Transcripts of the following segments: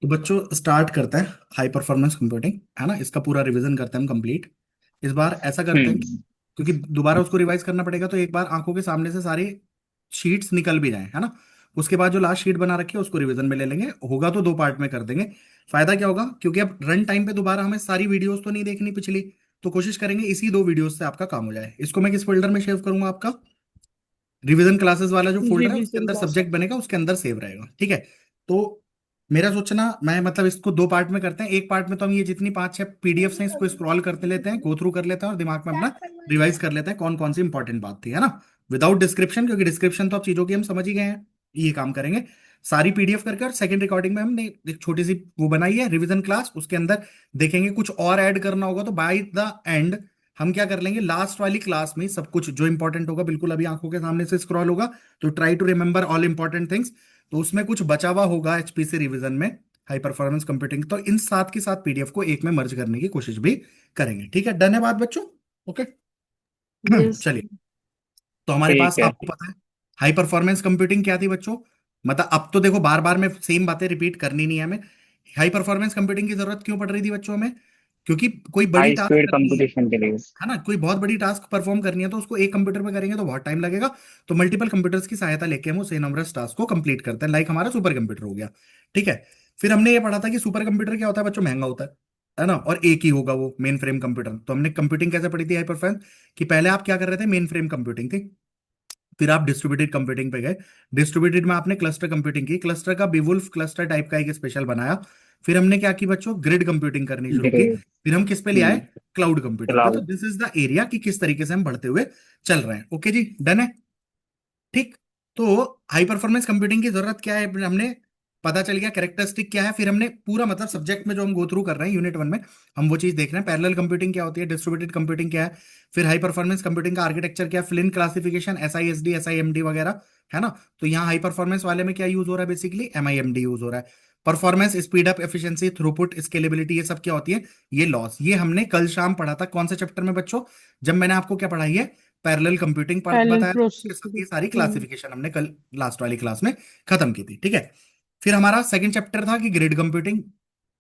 तो बच्चों स्टार्ट करते हैं हाई परफॉर्मेंस कंप्यूटिंग, है ना। इसका पूरा रिवीजन करते हैं हम कंप्लीट। इस बार ऐसा करते हैं हम्म। क्योंकि दोबारा उसको रिवाइज करना पड़ेगा, तो एक बार आंखों के सामने से सारी शीट्स निकल भी जाए, है ना। उसके बाद जो लास्ट शीट बना रखी है उसको रिवीजन में ले लेंगे, होगा तो दो पार्ट में कर देंगे। फायदा क्या होगा, क्योंकि अब रन टाइम पे दोबारा हमें सारी वीडियोस तो नहीं देखनी पिछली, तो कोशिश करेंगे इसी दो वीडियोस से आपका काम हो जाए। इसको मैं किस फोल्डर में सेव करूंगा, आपका रिवीजन क्लासेस वाला जो फोल्डर है उसके रिवीजन अंदर क्लास। सब्जेक्ट बनेगा, उसके अंदर सेव रहेगा, ठीक है। तो मेरा सोचना, मैं मतलब इसको दो पार्ट में करते हैं। एक पार्ट में तो हम ये जितनी पांच छह पीडीएफ हैं इसको स्क्रॉल करते लेते हैं, गो थ्रू कर लेते हैं और दिमाग में अपना रिवाइज कर लेते हैं कौन कौन सी इंपॉर्टेंट बात थी, है ना। विदाउट डिस्क्रिप्शन, क्योंकि डिस्क्रिप्शन तो अब चीजों की हम समझ ही गए हैं। ये काम करेंगे सारी पीडीएफ करके, और सेकंड रिकॉर्डिंग में हमने एक छोटी सी वो बनाई है रिवीजन क्लास, उसके अंदर देखेंगे कुछ और ऐड करना होगा तो बाय द एंड हम क्या कर लेंगे, लास्ट वाली क्लास में सब कुछ जो इंपॉर्टेंट होगा बिल्कुल अभी आंखों के सामने से स्क्रॉल होगा, तो try to remember all important things. तो उसमें कुछ बचा हुआ होगा एचपीसी रिवीजन में, हाई परफॉर्मेंस कंप्यूटिंग, तो इन साथ के साथ पीडीएफ को एक में मर्ज करने की कोशिश भी करेंगे, ठीक है। डन है बात बच्चों, ओके। यस। चलिए, तो हमारे पास ठीक है। आपको पता है हाई परफॉर्मेंस कंप्यूटिंग क्या थी बच्चों। मतलब अब तो देखो बार बार में सेम बातें रिपीट करनी नहीं है हमें। हाई परफॉर्मेंस कंप्यूटिंग की जरूरत क्यों पड़ रही थी बच्चों हमें, क्योंकि कोई बड़ी हाई टास्क स्पीड करनी कंपटीशन के लिए। है ना, कोई बहुत बड़ी टास्क परफॉर्म करनी है तो उसको एक कंप्यूटर पे करेंगे तो बहुत टाइम लगेगा। तो मल्टीपल कंप्यूटर्स की सहायता लेके हम उस एनमरस टास्क को कंप्लीट करते हैं, लाइक हमारा सुपर कंप्यूटर हो गया, ठीक है। फिर हमने ये पढ़ा था कि सुपर कंप्यूटर क्या होता है बच्चों, महंगा होता है ना, और एक ही होगा वो मेन फ्रेम कंप्यूटर। तो हमने कंप्यूटिंग कैसे पढ़ी थी हाई परफॉर्मेंस, कि पहले आप क्या कर रहे थे, मेन फ्रेम कंप्यूटिंग थी, फिर आप डिस्ट्रीब्यूटेड कंप्यूटिंग पे गए। डिस्ट्रीब्यूटेड में आपने क्लस्टर कंप्यूटिंग की, क्लस्टर का बिवुल्फ क्लस्टर टाइप का एक स्पेशल बनाया। फिर हमने क्या की बच्चों, ग्रिड कंप्यूटिंग करनी शुरू की। ग्रेट। फिर हम किस पे ले आए, हम्म। क्लाउड कंप्यूटिंग पे। तो cloud. This is the area कि किस तरीके से हम बढ़ते हुए चल रहे हैं, ओके जी, डन है, ठीक। तो हाई परफॉर्मेंस कंप्यूटिंग की जरूरत क्या है हमने पता चल गया, कैरेक्टरिस्टिक क्या है। फिर हमने पूरा मतलब सब्जेक्ट में जो हम गो थ्रू कर रहे हैं यूनिट वन में, हम वो चीज देख रहे हैं, पैरेलल कंप्यूटिंग क्या होती है, डिस्ट्रीब्यूटेड कंप्यूटिंग क्या है, फिर हाई परफॉर्मेंस कंप्यूटिंग का आर्किटेक्चर क्या है, Flint classification, S I S D, S I M D वगैरह, है ना। तो यहाँ हाई परफॉर्मेंस वाले में क्या यूज हो रहा है, basically M I M D use हो रहा है। Performance, speed up, efficiency, throughput, scalability, ये सब क्या होती है, ये लॉस। ये हमने कल शाम पढ़ा था कौन से चैप्टर में बच्चों, जब मैंने आपको क्या पढ़ाई है, पैरेलल कंप्यूटिंग पैरेलल बताया, उसके साथ प्रोसेसर। ये सारी हम्म। क्लासिफिकेशन हमने कल लास्ट वाली क्लास में खत्म की थी, ठीक है। फिर हमारा सेकंड चैप्टर था कि ग्रिड कंप्यूटिंग।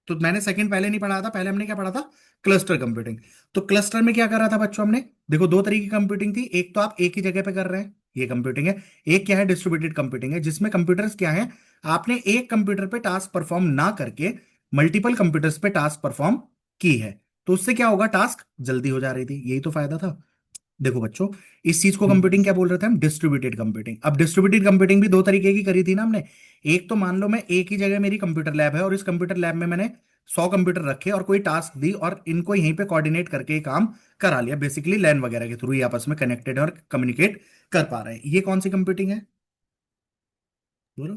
तो मैंने सेकंड पहले नहीं पढ़ा था, पहले हमने क्या पढ़ा था, क्लस्टर कंप्यूटिंग। तो क्लस्टर में क्या कर रहा था बच्चों हमने, देखो दो तरीके की कंप्यूटिंग थी, एक तो आप एक ही जगह पे कर रहे हैं, ये कंप्यूटिंग है। एक क्या है, डिस्ट्रीब्यूटेड कंप्यूटिंग है, जिसमें कंप्यूटर्स क्या है, आपने एक कंप्यूटर पे टास्क परफॉर्म ना करके मल्टीपल कंप्यूटर्स पे टास्क परफॉर्म की है। तो उससे क्या होगा, टास्क जल्दी हो जा रही थी, यही तो फायदा था। देखो बच्चों, इस चीज को कंप्यूटिंग क्या बोल रहे थे हम, डिस्ट्रीब्यूटेड कंप्यूटिंग। अब डिस्ट्रीब्यूटेड कंप्यूटिंग भी दो तरीके की करी थी ना हमने। एक तो मान लो मैं एक ही जगह मेरी कंप्यूटर लैब है और इस कंप्यूटर लैब में मैंने 100 कंप्यूटर रखे और कोई टास्क दी और इनको यहीं पे कोऑर्डिनेट करके ये काम करा लिया, बेसिकली लैन वगैरह के थ्रू ये आपस में कनेक्टेड है और कम्युनिकेट कर पा रहे हैं। ये कौन सी कंप्यूटिंग है, बोलो।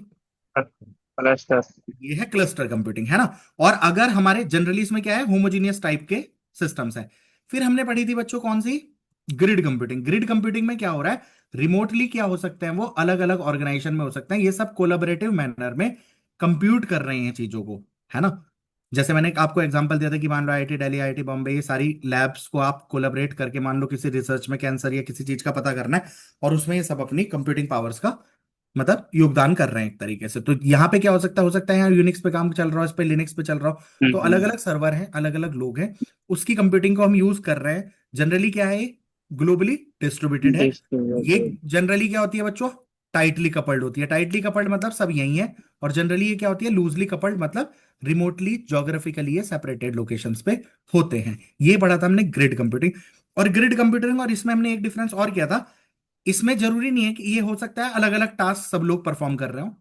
क्लस्टर। ये है क्लस्टर कंप्यूटिंग, है ना। और अगर हमारे जनरली इसमें क्या है, होमोजीनियस टाइप के सिस्टम्स हैं। फिर हमने पढ़ी थी बच्चों कौन सी, ग्रिड कंप्यूटिंग। ग्रिड कंप्यूटिंग में क्या हो रहा है, रिमोटली क्या हो सकते हैं, वो अलग अलग ऑर्गेनाइजेशन में हो सकते हैं, ये सब कोलाबरेटिव मैनर में कंप्यूट कर रहे हैं चीजों को, है ना। जैसे मैंने आपको एग्जांपल दिया था कि मान लो आईआईटी दिल्ली, आईआईटी बॉम्बे, ये सारी लैब्स को आप कोलाबरेट करके मान लो किसी रिसर्च में कैंसर या किसी चीज का पता करना है, और उसमें ये सब अपनी कंप्यूटिंग पावर्स का मतलब योगदान कर रहे हैं एक तरीके से। तो यहाँ पे क्या हो सकता है यहाँ यूनिक्स पे काम चल रहा हो, इस पे लिनक्स पे चल रहा हो, तो अलग हम्म। अलग सर्वर हैं, अलग अलग लोग हैं, उसकी कंप्यूटिंग को हम यूज कर रहे हैं। जनरली क्या है, ग्लोबली डिस्ट्रीब्यूटेड है। ये डिस्ट्रीब्यूटेड। जनरली क्या होती है बच्चों, टाइटली कपल्ड होती है। टाइटली कपल्ड मतलब सब यही है। और जनरली ये क्या होती है, लूजली कपल्ड मतलब रिमोटली जोग्राफिकली ये सेपरेटेड लोकेशंस पे होते हैं। ये पढ़ा था हमने ग्रिड कंप्यूटिंग। और ग्रिड कंप्यूटिंग और इसमें हमने एक डिफरेंस और किया था, इसमें जरूरी नहीं है कि ये हो सकता है अलग अलग टास्क सब लोग परफॉर्म कर रहे हो।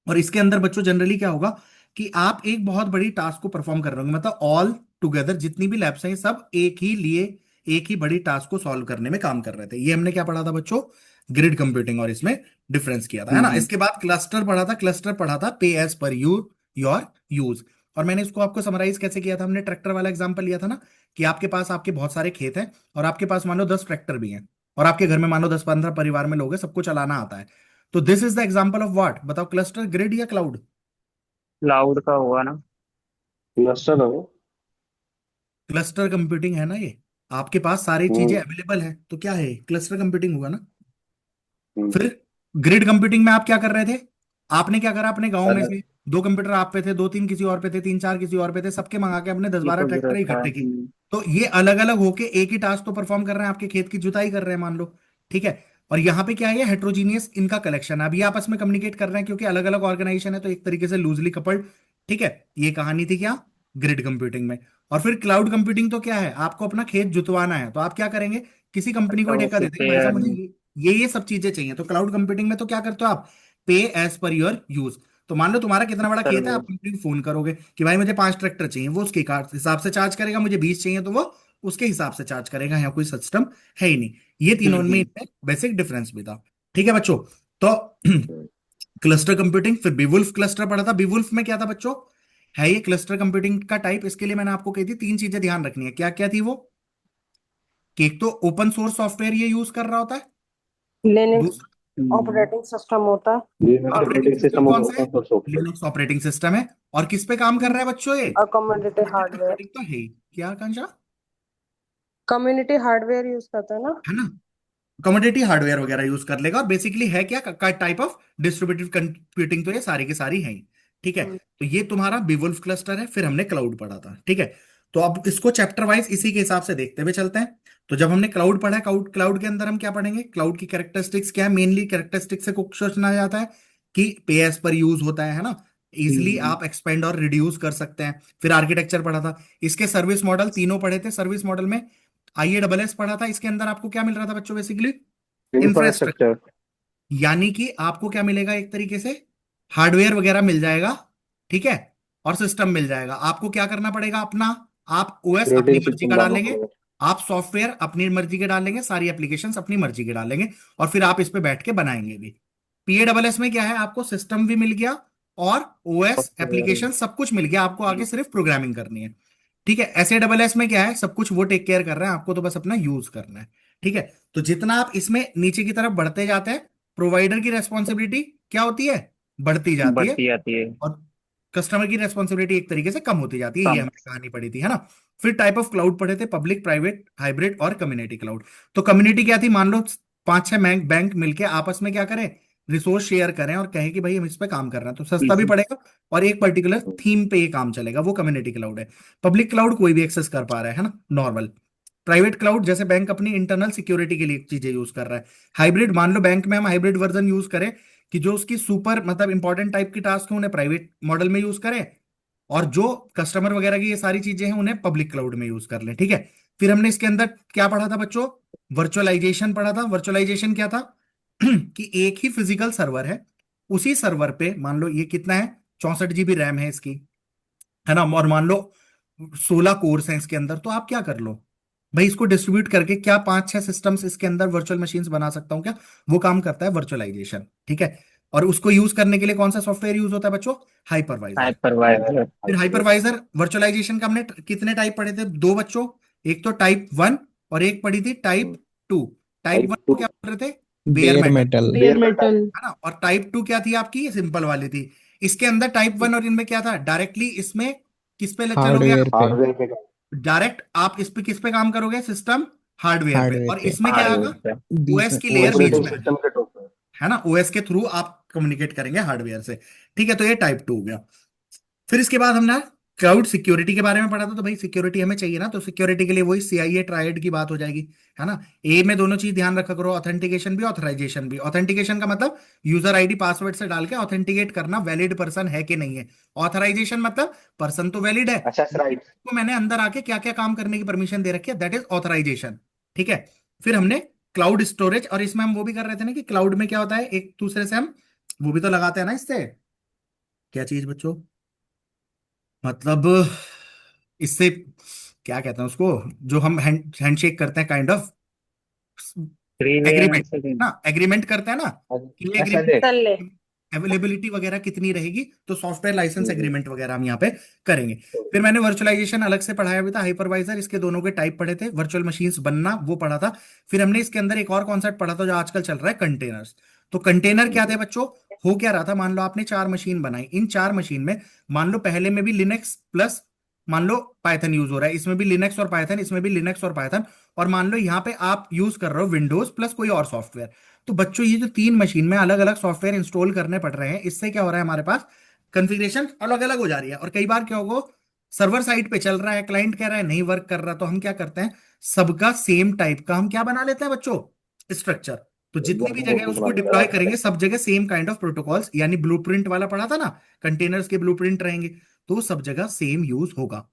और इसके अंदर बच्चों जनरली क्या होगा कि आप एक बहुत बड़ी टास्क को परफॉर्म कर रहे होंगे, मतलब ऑल टुगेदर जितनी भी लैब्स हैं ये सब एक ही लिए एक ही बड़ी टास्क को सॉल्व करने में काम कर रहे थे। ये हमने क्या पढ़ा था बच्चों, ग्रिड कंप्यूटिंग, और इसमें डिफरेंस किया था, है ना। हम्म। इसके बाद क्लस्टर पढ़ा था। क्लस्टर पढ़ा था पे as per you your use. और मैंने इसको आपको समराइज कैसे किया था, हमने ट्रैक्टर वाला एग्जांपल लिया था ना, कि आपके पास आपके बहुत सारे खेत हैं और आपके पास मान लो 10 ट्रैक्टर भी हैं, और आपके घर में मान लो 10-15 परिवार में लोग हैं, सबको चलाना आता है। तो this is the example of what, बताओ, क्लस्टर, ग्रिड या क्लाउड। क्लाउड का होगा ना। क्लस्टर है वो। क्लस्टर कंप्यूटिंग है ना ये, आपके पास सारी चीजें हम्म। अवेलेबल है तो क्या है, क्लस्टर कंप्यूटिंग होगा ना। हम्म। फिर ग्रिड कंप्यूटिंग में आप क्या कर रहे थे, आपने क्या करा अपने गांव में पहले से, दो कंप्यूटर आप पे थे, दो तीन किसी और पे थे, तीन चार किसी और पे थे, सबके मंगा के हमने दस ये बारह तो ट्रैक्टर जरूरत था। इकट्ठे किए। तो ये अलग अलग होके एक ही टास्क तो परफॉर्म कर रहे हैं, आपके खेत की जुताई कर रहे हैं मान लो, ठीक है। और यहाँ पे क्या है, हेट्रोजीनियस इनका कलेक्शन है, अब ये आपस में कम्युनिकेट कर रहे हैं क्योंकि अलग अलग ऑर्गेनाइजेशन है, तो एक तरीके से लूजली कपल्ड, ठीक है। ये कहानी थी क्या, ग्रिड कंप्यूटिंग में। और फिर क्लाउड कंप्यूटिंग तो क्या है, आपको अपना खेत जुतवाना है तो आप क्या करेंगे, किसी कंपनी को मतलब ठेका उसके दे देंगे, भाई साहब पेयर मुझे में। ये सब चीजें चाहिए। तो क्लाउड कंप्यूटिंग में तो क्या करते हो आप, पे एज पर योर यूज। तो मान लो तुम्हारा कितना बड़ा खेत है, आप सर्विस। कंपनी को फोन करोगे कि भाई मुझे 5 ट्रैक्टर चाहिए, वो उसके हिसाब से चार्ज करेगा, मुझे 20 चाहिए तो वो उसके हिसाब से चार्ज करेगा। यहाँ कोई सिस्टम है ही नहीं। ये तीनों में हम्म। इनमें बेसिक डिफरेंस भी था, ठीक है बच्चों। तो क्लस्टर कंप्यूटिंग, फिर बीवुल्फ क्लस्टर पढ़ा था। बीवुल्फ में क्या था बच्चों, है ये क्लस्टर कंप्यूटिंग का टाइप। इसके लिए मैंने आपको कही थी तीन चीजें ध्यान रखनी है, क्या क्या थी वो, कि एक तो ओपन सोर्स सॉफ्टवेयर ये यूज कर रहा होता है, लिनक्स दूसरा हम्म। ऑपरेटिंग सिस्टम होता है। लिनक्स और ऑपरेटिंग ऑपरेटिंग सिस्टम सिस्टम और कौन सा है, open source software. Linux operating system है। और किस पे काम कर रहा है बच्चों ये, कम्युनिटी हार्डवेयर। कंप्यूटिंग तो है ही। क्या आकांक्षा, कम्युनिटी हार्डवेयर यूज करते हैं ना। है ना, कमोडिटी हार्डवेयर वगैरह यूज कर लेगा। और बेसिकली है क्या, का टाइप ऑफ डिस्ट्रीब्यूटेड कंप्यूटिंग, तो ये सारी की सारी हैं ही, ठीक है। हम्म, तो ये तुम्हारा बीवुल्फ क्लस्टर है। फिर हमने क्लाउड पढ़ा था, ठीक है। तो अब इसको चैप्टर वाइज इसी के हिसाब से देखते हुए चलते हैं। तो जब हमने क्लाउड पढ़ा है, क्लाउड क्लाउड के अंदर हम क्या पढ़ेंगे, क्लाउड की कैरेक्टरिस्टिक्स क्या है, मेनली कैरेक्टरिस्टिक्स से कुछ सोचना जाता है कि पे एज पर यूज होता है ना, इजिली हम्म। आप एक्सपेंड और रिड्यूस कर सकते हैं। फिर आर्किटेक्चर पढ़ा था, इसके सर्विस मॉडल तीनों पढ़े थे। सर्विस मॉडल में IaaS पढ़ा था, इसके अंदर आपको क्या मिल रहा था बच्चों, बेसिकली इंफ्रास्ट्रक्चर। इंफ्रास्ट्रक्चर। यानी कि आपको क्या मिलेगा, एक तरीके से हार्डवेयर वगैरह मिल जाएगा, ठीक है, और सिस्टम मिल जाएगा। आपको क्या करना पड़ेगा अपना, आप ओएस अपनी ऑपरेटिंग मर्जी सिस्टम का डालना डालेंगे, पड़ेगा। आप सॉफ्टवेयर अपनी मर्जी के डालेंगे, सारी एप्लीकेशंस अपनी मर्जी के डालेंगे, और फिर आप इस पे बैठ के बनाएंगे भी। PaaS में क्या है, आपको सिस्टम भी मिल गया और ओएस सॉफ्टवेयर। एप्लीकेशन सब कुछ मिल गया, आपको आगे सिर्फ प्रोग्रामिंग करनी है, ठीक है। SaaS में क्या है, सब कुछ वो टेक केयर कर रहे हैं, आपको तो बस अपना यूज करना है, ठीक है। तो जितना आप इसमें नीचे की तरफ बढ़ते जाते हैं, प्रोवाइडर की रेस्पॉन्सिबिलिटी क्या होती है, बढ़ती जाती है, बढ़ती जाती है। और कस्टमर की रेस्पॉन्सिबिलिटी एक तरीके से कम होती जाती है। ये कम। हमें कहानी पड़ी थी, है ना। फिर टाइप ऑफ क्लाउड पढ़े थे, पब्लिक, प्राइवेट, हाइब्रिड और कम्युनिटी क्लाउड। तो कम्युनिटी क्या थी, मान लो पांच छह बैंक बैंक मिलके आपस में क्या करें, रिसोर्स शेयर करें और कहें कि भाई हम इस पे काम कर रहे हैं, तो सस्ता भी पड़ेगा और एक पर्टिकुलर थीम पे ये काम चलेगा, वो कम्युनिटी क्लाउड है। पब्लिक क्लाउड कोई भी एक्सेस कर पा रहा है ना, नॉर्मल। प्राइवेट क्लाउड जैसे बैंक अपनी इंटरनल सिक्योरिटी के लिए चीजें यूज कर रहा है। हाइब्रिड, मान लो बैंक में हम हाइब्रिड वर्जन यूज करें कि जो उसकी सुपर मतलब इंपॉर्टेंट टाइप की टास्क है उन्हें प्राइवेट मॉडल में यूज करें, और जो कस्टमर वगैरह की ये सारी चीजें हैं उन्हें पब्लिक क्लाउड में यूज कर लें, ठीक है। फिर हमने इसके अंदर क्या पढ़ा था बच्चों, वर्चुअलाइजेशन पढ़ा था। वर्चुअलाइजेशन क्या था कि एक ही फिजिकल सर्वर है, उसी सर्वर पे मान लो ये कितना है, 64 GB रैम है इसकी, है ना, और मान लो 16 कोर्स हैं इसके अंदर, तो आप क्या कर लो भाई, इसको डिस्ट्रीब्यूट करके क्या पांच छह सिस्टम्स इसके अंदर वर्चुअल मशीन्स बना सकता हूँ क्या, वो काम करता है वर्चुअलाइजेशन, ठीक है। और उसको यूज करने के लिए कौन सा सॉफ्टवेयर यूज होता है बच्चों, हाइपरवाइजर। हाइपरवाइजर। फिर हाइपरवाइजर वर्चुअलाइजेशन का हमने कितने टाइप पढ़े थे, दो बच्चों, एक तो टाइप 1 और एक पढ़ी थी टाइप 2। टाइप 1 टाइप को टू क्या बोल रहे थे, bare bare metal, metal. Bare metal. है ना। और टाइप 2 क्या थी आपकी, सिंपल वाली थी। इसके अंदर टाइप 1 और इनमें क्या था, डायरेक्टली इसमें किस पे चलोगे आप, हार्डवेयर पे। हार्डवेयर पे। डायरेक्ट आप इस पे किस पे काम करोगे, सिस्टम हार्डवेयर पे, हार्डवेयर और पे इसमें क्या आएगा, हार्डवेयर पे। बीच ओएस में की लेयर ओएस बीच ऑपरेटिंग में लेयर। आएगी, सिस्टम के टॉप पे। है ना। ओएस के थ्रू आप कम्युनिकेट करेंगे हार्डवेयर से, ठीक है। तो ये टाइप 2 हो गया। फिर इसके बाद हमने क्लाउड सिक्योरिटी के बारे में पढ़ा था। तो भाई सिक्योरिटी हमें चाहिए ना, तो सिक्योरिटी के लिए वही CIA ट्रायड की बात हो जाएगी, है ना। ए में दोनों चीज ध्यान रखा करो, ऑथेंटिकेशन भी ऑथराइजेशन भी। ऑथेंटिकेशन का मतलब यूजर आईडी पासवर्ड से डाल के ऑथेंटिकेट करना वैलिड पर्सन है कि नहीं है। ऑथराइजेशन मतलब पर्सन तो वैलिड है, अच्छा लेकिन राइट। उसको मैंने अंदर आके क्या क्या काम करने की परमिशन दे रखी है, दैट इज ऑथराइजेशन, ठीक है। फिर हमने क्लाउड स्टोरेज, और इसमें हम वो भी कर रहे थे ना कि क्लाउड में क्या होता है, एक दूसरे से हम वो भी तो लगाते हैं ना इससे, क्या चीज बच्चों, मतलब इससे क्या कहते हैं उसको, जो हम हैंडशेक करते हैं, kind of freeware agreement, से ना एग्रीमेंट करते हैं ना, कि ये SLA। एग्रीमेंट सल्ले। अवेलेबिलिटी वगैरह कितनी रहेगी, तो सॉफ्टवेयर लाइसेंस एग्रीमेंट वगैरह हम यहाँ पे करेंगे। फिर मैंने वर्चुअलाइजेशन अलग से पढ़ाया भी था, हाइपरवाइजर, इसके दोनों के टाइप पढ़े थे, वर्चुअल मशीन्स बनना वो पढ़ा था। फिर हमने इसके अंदर एक और कॉन्सेप्ट पढ़ा था जो आजकल चल रहा है, कंटेनर्स। तो कंटेनर क्या थे बच्चों, हो क्या रहा था, मान लो आपने 4 मशीन बनाई, इन 4 मशीन में मान लो पहले में भी लिनक्स प्लस मान लो पाइथन यूज हो रहा है, इसमें भी लिनक्स और पाइथन, इसमें भी लिनक्स और पाइथन, और मान लो यहाँ पे आप यूज कर रहे हो विंडोज प्लस कोई और सॉफ्टवेयर। तो बच्चों ये जो 3 मशीन में अलग अलग सॉफ्टवेयर इंस्टॉल करने पड़ रहे हैं, इससे क्या हो रहा है हमारे पास, कॉन्फ़िगरेशन अलग अलग हो जा रही है। और कई बार क्या होगा, सर्वर साइड पे चल रहा है, क्लाइंट कह रहा है नहीं वर्क कर रहा, तो हम क्या करते हैं, सबका सेम टाइप का हम क्या बना लेते हैं बच्चों, स्ट्रक्चर। तो जितनी भी जगह उसको डिप्लॉय करेंगे सब जगह सेम काइंड ऑफ प्रोटोकॉल्स, यानी ब्लूप्रिंट वाला पढ़ा था ना, कंटेनर्स के ब्लूप्रिंट रहेंगे, तो सब जगह सेम यूज होगा।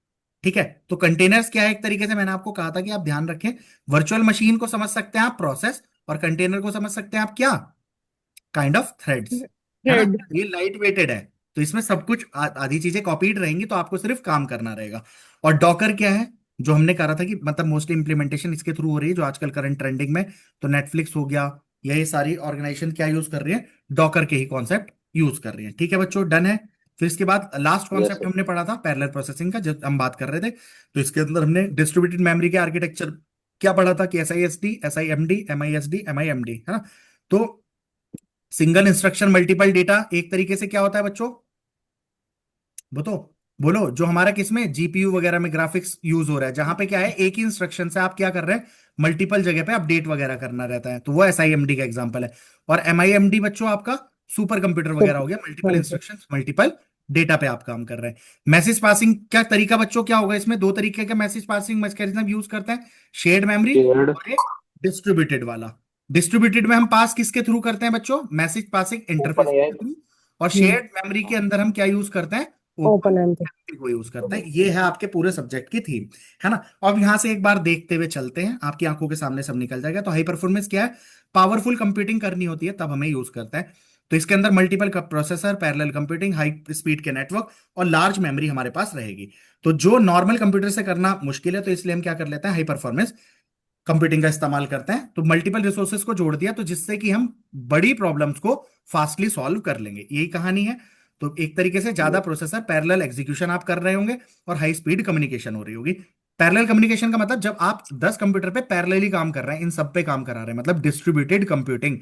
ठीक है, तो कंटेनर्स क्या है, एक तरीके से मैंने आपको कहा था कि आप ध्यान रखें, वर्चुअल मशीन को समझ सकते हैं आप प्रोसेस, और कंटेनर को समझ सकते हैं आप क्या, काइंड ऑफ थ्रेड्स, है ना। थ्रेड। ये लाइट वेटेड है, तो इसमें सब कुछ आधी चीजें कॉपीड रहेंगी, तो आपको सिर्फ काम करना रहेगा। और डॉकर क्या है, जो हमने कहा था कि मतलब मोस्टली इंप्लीमेंटेशन इसके थ्रू हो रही है, जो आजकल करंट ट्रेंडिंग में, तो नेटफ्लिक्स हो गया, ये सारी ऑर्गेनाइजेशन क्या यूज कर रही है, डॉकर के ही कॉन्सेप्ट यूज कर रही है। ठीक है बच्चों, डन है। फिर इसके बाद लास्ट यस कॉन्सेप्ट हमने पढ़ा था पैरेलल प्रोसेसिंग का, जब हम बात कर रहे थे, तो इसके अंदर हमने डिस्ट्रीब्यूटेड मेमोरी के आर्किटेक्चर क्या पढ़ा था कि SISD, MISD, MIMD, है ना। तो सिंगल इंस्ट्रक्शन मल्टीपल डेटा एक तरीके से क्या होता है बच्चों, बोलो बोलो, जो हमारा किसमें जीपीयू वगैरह में ग्राफिक्स यूज हो रहा है, जहां पे क्या है एक ही इंस्ट्रक्शन से आप क्या कर रहे हैं, मल्टीपल जगह पे अपडेट वगैरह करना रहता है, तो वो SIMD का एग्जांपल है। और MIMD बच्चों आपका सुपर कंप्यूटर वगैरह हो गया, मल्टीपल इंस्ट्रक्शन मल्टीपल डेटा पे आप काम कर रहे हैं। मैसेज पासिंग क्या तरीका बच्चों क्या होगा, इसमें दो तरीके का मैसेज पासिंग मैकेनिज्म यूज करते हैं, शेयर्ड मेमोरी शेयर्ड और एक डिस्ट्रीब्यूटेड वाला। डिस्ट्रीब्यूटेड में हम पास किसके थ्रू करते हैं बच्चों, message passing open interface AI के थ्रू। और शेयर्ड मेमोरी के अंदर हम क्या यूज करते हैं, ओपन ओपन एम। को यूज करते हैं। ये है आपके पूरे सब्जेक्ट की थीम, है ना। अब यहां से एक बार देखते हुए चलते हैं, आपकी आंखों के सामने सब निकल जाएगा। तो हाई परफॉर्मेंस क्या है, पावरफुल कंप्यूटिंग करनी होती है तब हमें यूज करता है। तो इसके अंदर multiple processor, parallel computing, high speed के नेटवर्क और लार्ज मेमोरी हमारे पास रहेगी। तो जो नॉर्मल कंप्यूटर से करना मुश्किल है, तो इसलिए हम क्या कर लेते हैं, हाई परफॉर्मेंस कंप्यूटिंग का इस्तेमाल करते हैं। तो मल्टीपल रिसोर्सेज को जोड़ दिया, तो जिससे कि हम बड़ी प्रॉब्लम्स को फास्टली सॉल्व कर लेंगे, यही कहानी है। तो एक तरीके से ज्यादा प्रोसेसर पैरेलल एग्जीक्यूशन आप कर रहे होंगे और हाई स्पीड कम्युनिकेशन हो रही होगी। पैरेलल कम्युनिकेशन का मतलब जब आप 10 कंप्यूटर पे पैरेलली काम कर रहे हैं, इन सब पे काम करा रहे हैं, मतलब डिस्ट्रीब्यूटेड कंप्यूटिंग।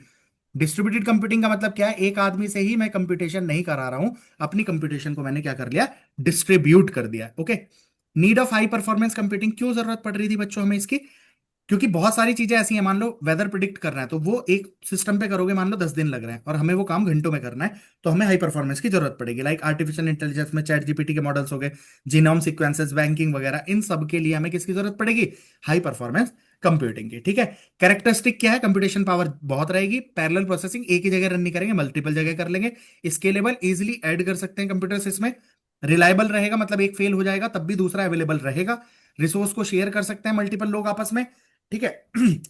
डिस्ट्रीब्यूटेड कंप्यूटिंग का मतलब क्या है, एक आदमी से ही मैं कंप्यूटेशन नहीं करा रहा हूं, अपनी कंप्यूटेशन को मैंने क्या कर लिया, डिस्ट्रीब्यूट कर दिया। Okay, need of high performance computing क्यों जरूरत पड़ रही थी बच्चों हमें इसकी, क्योंकि बहुत सारी चीजें ऐसी हैं, मान लो वेदर प्रिडिक्ट करना है, तो वो एक सिस्टम पे करोगे, मान लो 10 दिन लग रहे हैं और हमें वो काम घंटों में करना है, तो हमें हाई परफॉर्मेंस की जरूरत पड़ेगी। लाइक आर्टिफिशियल इंटेलिजेंस में चैट जीपीटी के मॉडल्स हो गए, जीनोम सीक्वेंसेस, बैंकिंग वगैरह, इन सब के लिए हमें किसकी जरूरत पड़ेगी, हाई परफॉर्मेंस कंप्यूटिंग की। ठीक है, कैरेक्टरिस्टिक क्या है, कंप्यूटेशन पावर बहुत रहेगी, पैरेलल प्रोसेसिंग एक ही जगह रन नहीं करेंगे, मल्टीपल जगह कर लेंगे, स्केलेबल इजिली ऐड कर सकते हैं कंप्यूटर्स इसमें, रिलायबल रहेगा, मतलब एक फेल हो जाएगा तब भी दूसरा अवेलेबल रहेगा, रिसोर्स को शेयर कर सकते हैं मल्टीपल लोग आपस में। ठीक है,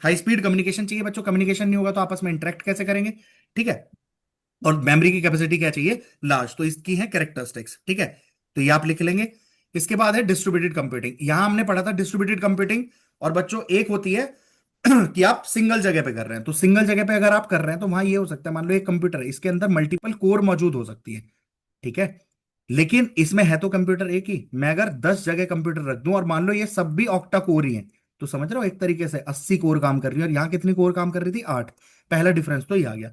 हाई स्पीड कम्युनिकेशन चाहिए बच्चों, कम्युनिकेशन नहीं होगा तो आपस में इंटरेक्ट कैसे करेंगे। ठीक है, और मेमोरी की कैपेसिटी क्या चाहिए, लार्ज। तो इसकी है कैरेक्टरिस्टिक्स। ठीक है, तो ये आप लिख लेंगे। इसके बाद है डिस्ट्रीब्यूटेड कंप्यूटिंग, यहां हमने पढ़ा था डिस्ट्रीब्यूटेड कंप्यूटिंग। और बच्चों एक होती है कि आप सिंगल जगह पे कर रहे हैं, तो सिंगल जगह पे अगर आप कर रहे हैं तो वहां ये हो सकता है, मान लो एक कंप्यूटर है, इसके अंदर मल्टीपल कोर मौजूद हो सकती है। ठीक है, लेकिन इसमें है तो कंप्यूटर एक ही, मैं अगर 10 जगह कंप्यूटर रख दूं और मान लो ये सब भी ऑक्टा कोर ही है, तो समझ रहे हो, एक तरीके से 80 कोर काम कर रही है, और यहाँ कितनी कोर काम कर रही थी, 8। पहला डिफरेंस तो ये आ गया।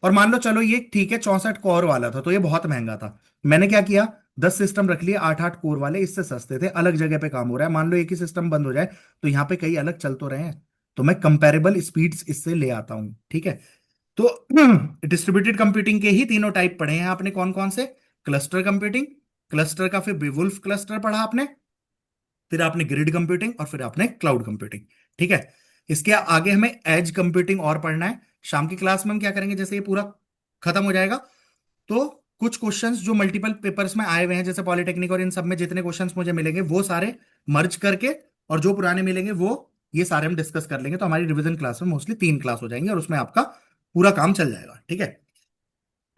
और मान लो चलो ये ठीक है 64 कोर वाला था, तो ये बहुत महंगा था, मैंने क्या किया, 10 सिस्टम रख लिए 8-8 कोर वाले, इससे सस्ते थे, अलग जगह पे काम हो रहा है, मान लो एक ही सिस्टम बंद हो जाए तो यहाँ पे कई अलग चल तो रहे हैं, तो मैं कंपेरेबल स्पीड्स इससे ले आता हूं। ठीक है, तो डिस्ट्रीब्यूटेड कंप्यूटिंग के ही तीनों टाइप पढ़े हैं आपने, कौन कौन से, क्लस्टर कंप्यूटिंग, क्लस्टर का फिर बेवुल्फ क्लस्टर पढ़ा आपने, फिर आपने ग्रिड कंप्यूटिंग, और फिर आपने क्लाउड कंप्यूटिंग। ठीक है, इसके आगे हमें एज कंप्यूटिंग और पढ़ना है। शाम की क्लास में हम क्या करेंगे, जैसे ये पूरा खत्म हो जाएगा तो कुछ क्वेश्चंस जो मल्टीपल पेपर्स में आए हुए हैं, जैसे पॉलिटेक्निक और इन सब में जितने क्वेश्चंस मुझे मिलेंगे वो सारे मर्ज करके, और जो पुराने मिलेंगे वो ये सारे हम डिस्कस कर लेंगे, तो हमारी रिवीजन क्लास में मोस्टली 3 क्लास हो जाएंगे और उसमें आपका पूरा काम चल जाएगा। ठीक है,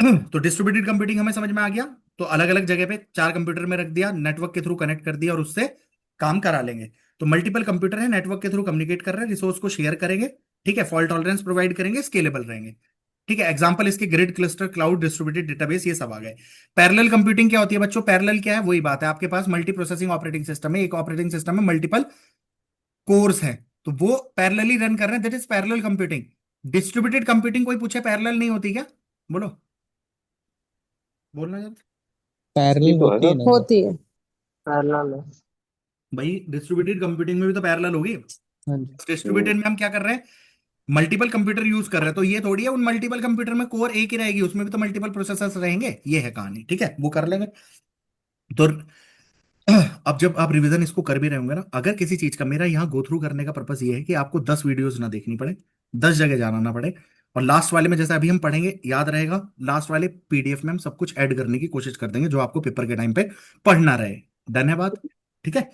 तो डिस्ट्रीब्यूटेड कंप्यूटिंग हमें समझ में आ गया, तो अलग अलग जगह पे 4 कंप्यूटर में रख दिया, नेटवर्क के थ्रू कनेक्ट कर दिया और उससे काम करा लेंगे। तो मल्टीपल कंप्यूटर है, नेटवर्क के थ्रू कम्युनिकेट कर रहे हैं, रिसोर्स को शेयर करेंगे। ठीक है, फॉल्ट टॉलरेंस प्रोवाइड करेंगे, स्केलेबल रहेंगे। ठीक है, एग्जांपल इसके grid, cluster, cloud, distributed database, ये सब आ गए। पैरेलल कंप्यूटिंग क्या होती है बच्चों, पैरेलल क्या है, वही बात है, आपके पास मल्टी प्रोसेसिंग ऑपरेटिंग सिस्टम है, एक ऑपरेटिंग सिस्टम में मल्टीपल कोर्स हैं, तो वो पैरेलली रन कर रहे हैं, that is parallel computing. Distributed computing कोई पूछे पैरेलल नहीं होती क्या, बोलो, बोलना जरा। ये पैरेलल तो है होती है सर, ना सर। होती है। पैरेलल है। भाई डिस्ट्रीब्यूटेड कंप्यूटिंग में भी तो पैरेलल होगी। हाँ जी। डिस्ट्रीब्यूटेड में हम क्या कर रहे हैं, मल्टीपल कंप्यूटर यूज कर रहे हैं, तो ये थोड़ी है उन मल्टीपल कंप्यूटर में कोर एक ही रहेगी, उसमें भी तो मल्टीपल प्रोसेसर्स रहेंगे, ये है कहानी। ठीक है, वो कर लेंगे। तो अब जब आप रिवीजन इसको कर भी रहे होंगे ना, अगर किसी चीज का, मेरा यहाँ गो थ्रू करने का पर्पस ये है कि आपको 10 वीडियोस ना देखनी पड़े, 10 जगह जाना ना पड़े, और लास्ट वाले में जैसे अभी हम पढ़ेंगे याद रहेगा, लास्ट वाले पीडीएफ में हम सब कुछ ऐड करने की कोशिश कर देंगे जो आपको पेपर के टाइम पे पढ़ना रहे। डन है बात? ठीक है।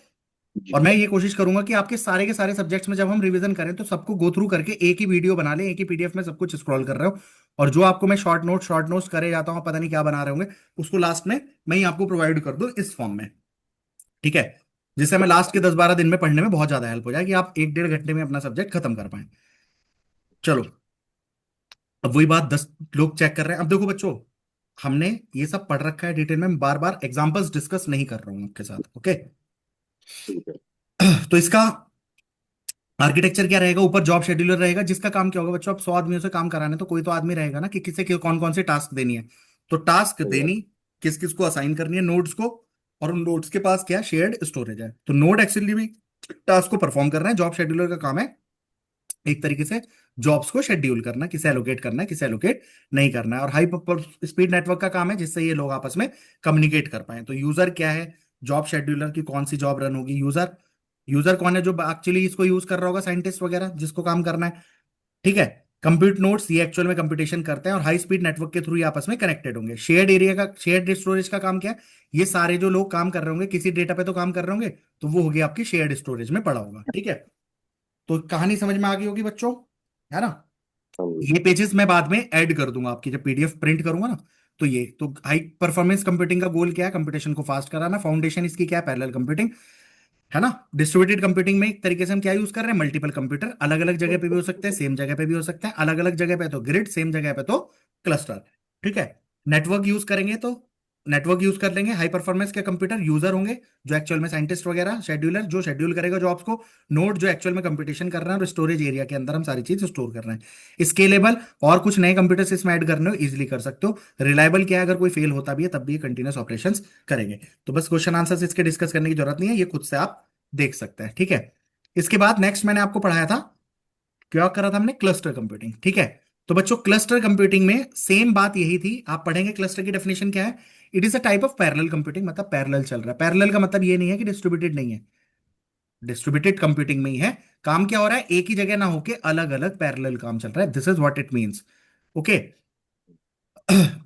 और मैं ये कोशिश करूंगा कि आपके सारे के सारे सब्जेक्ट्स में जब हम रिवीजन करें तो सबको गो थ्रू करके एक ही वीडियो बना लें, एक ही पीडीएफ में सब कुछ स्क्रॉल कर रहे हो, और जो आपको मैं शॉर्ट नोट्स करे जाता हूँ, पता नहीं क्या बना रहे होंगे, उसको लास्ट में मैं ही आपको प्रोवाइड कर दूं इस फॉर्म में। ठीक है, जिससे हमें लास्ट के 10-12 दिन में पढ़ने में बहुत ज्यादा हेल्प हो जाए कि आप 1-1.5 घंटे में अपना सब्जेक्ट खत्म कर पाए। चलो, अब वही बात 10 लोग चेक कर रहे हैं। अब देखो बच्चों, हमने ये सब पढ़ रखा है डिटेल में, बार बार एग्जांपल्स डिस्कस नहीं कर रहा हूं आपके साथ। ओके, ठीक है। तो इसका आर्किटेक्चर क्या रहेगा? ऊपर जॉब शेड्यूलर रहेगा, जिसका काम क्या होगा बच्चों, अब 100 आदमियों से काम कराने, तो कोई तो आदमी रहेगा ना कि किसे कौन कौन से टास्क देनी है, तो टास्क सही बात। देनी, किस किस को असाइन करनी है, नोड्स को, और उन नोड्स के पास क्या शेयर्ड स्टोरेज है, तो नोड एक्चुअली भी टास्क को परफॉर्म कर रहे हैं। जॉब शेड्यूलर का काम है एक तरीके से जॉब्स को शेड्यूल करना, किसे एलोकेट करना है, किसे एलोकेट नहीं करना है। और हाई स्पीड नेटवर्क का काम है जिससे ये लोग आपस में कम्युनिकेट कर पाए। तो यूजर क्या है, जॉब शेड्यूलर की कौन सी जॉब रन होगी, यूजर, यूजर कौन है जो एक्चुअली इसको यूज कर रहा होगा, साइंटिस्ट वगैरह जिसको काम करना है। ठीक है, कंप्यूट नोड्स ये एक्चुअल में कंप्यूटेशन करते हैं और हाई स्पीड नेटवर्क के थ्रू ये आपस में कनेक्टेड होंगे। शेयर्ड एरिया का, शेयर्ड स्टोरेज का काम क्या है, ये सारे जो लोग काम कर रहे होंगे किसी डेटा पे तो काम कर रहे होंगे, तो वो होगी आपकी शेयर्ड स्टोरेज में पड़ा होगा। ठीक है, तो कहानी समझ में आ गई होगी बच्चों, है ना? समझ ये पेजेस मैं बाद में ऐड कर दूंगा आपकी, जब पीडीएफ प्रिंट करूंगा ना। तो ये तो हाई परफॉर्मेंस कंप्यूटिंग का गोल क्या है, कंप्यूटेशन को फास्ट कराना। फाउंडेशन इसकी क्या है, पैरेलल कंप्यूटिंग, है ना? डिस्ट्रीब्यूटेड कंप्यूटिंग में एक तरीके से हम क्या यूज कर रहे हैं, मल्टीपल कंप्यूटर, अलग अलग जगह पे भी हो सकते हैं, सेम जगह पे भी हो सकते हैं, अलग अलग जगह पे तो ग्रिड, सेम जगह पे तो क्लस्टर। ठीक है, नेटवर्क यूज करेंगे तो नेटवर्क यूज कर लेंगे, हाई परफॉर्मेंस के कंप्यूटर यूजर होंगे जो एक्चुअल में साइंटिस्ट वगैरह, शेड्यूलर जो शेड्यूल करेगा जॉब्स को, नोड जो एक्चुअल में कंप्यूटेशन कर रहे हैं, और स्टोरेज एरिया के अंदर हम सारी चीज स्टोर कर रहे हैं। स्केलेबल, और कुछ नए कंप्यूटर्स इसमें ऐड करने हो इजिली कर सकते हो। रिलायबल क्या है, अगर कोई फेल होता भी है तब भी ये कंटिन्यूस ऑपरेशंस करेंगे। तो बस क्वेश्चन आंसर्स इसके डिस्कस करने की जरूरत नहीं है, ये खुद से आप देख सकते हैं। ठीक है, इसके बाद नेक्स्ट मैंने आपको पढ़ाया था, क्या करा था हमने, क्लस्टर कंप्यूटिंग। ठीक है, तो बच्चों क्लस्टर कंप्यूटिंग में सेम बात यही थी, आप पढ़ेंगे क्लस्टर की डेफिनेशन क्या है। It is a type of parallel computing, मतलब पैरेलल चल रहा है। पैरेलल का मतलब ये नहीं है कि डिस्ट्रीब्यूटेड नहीं है, डिस्ट्रीब्यूटेड कंप्यूटिंग में ही है। काम क्या हो रहा है, एक ही जगह ना होके अलग अलग पैरेलल काम चल रहा है, this is what it means. Okay,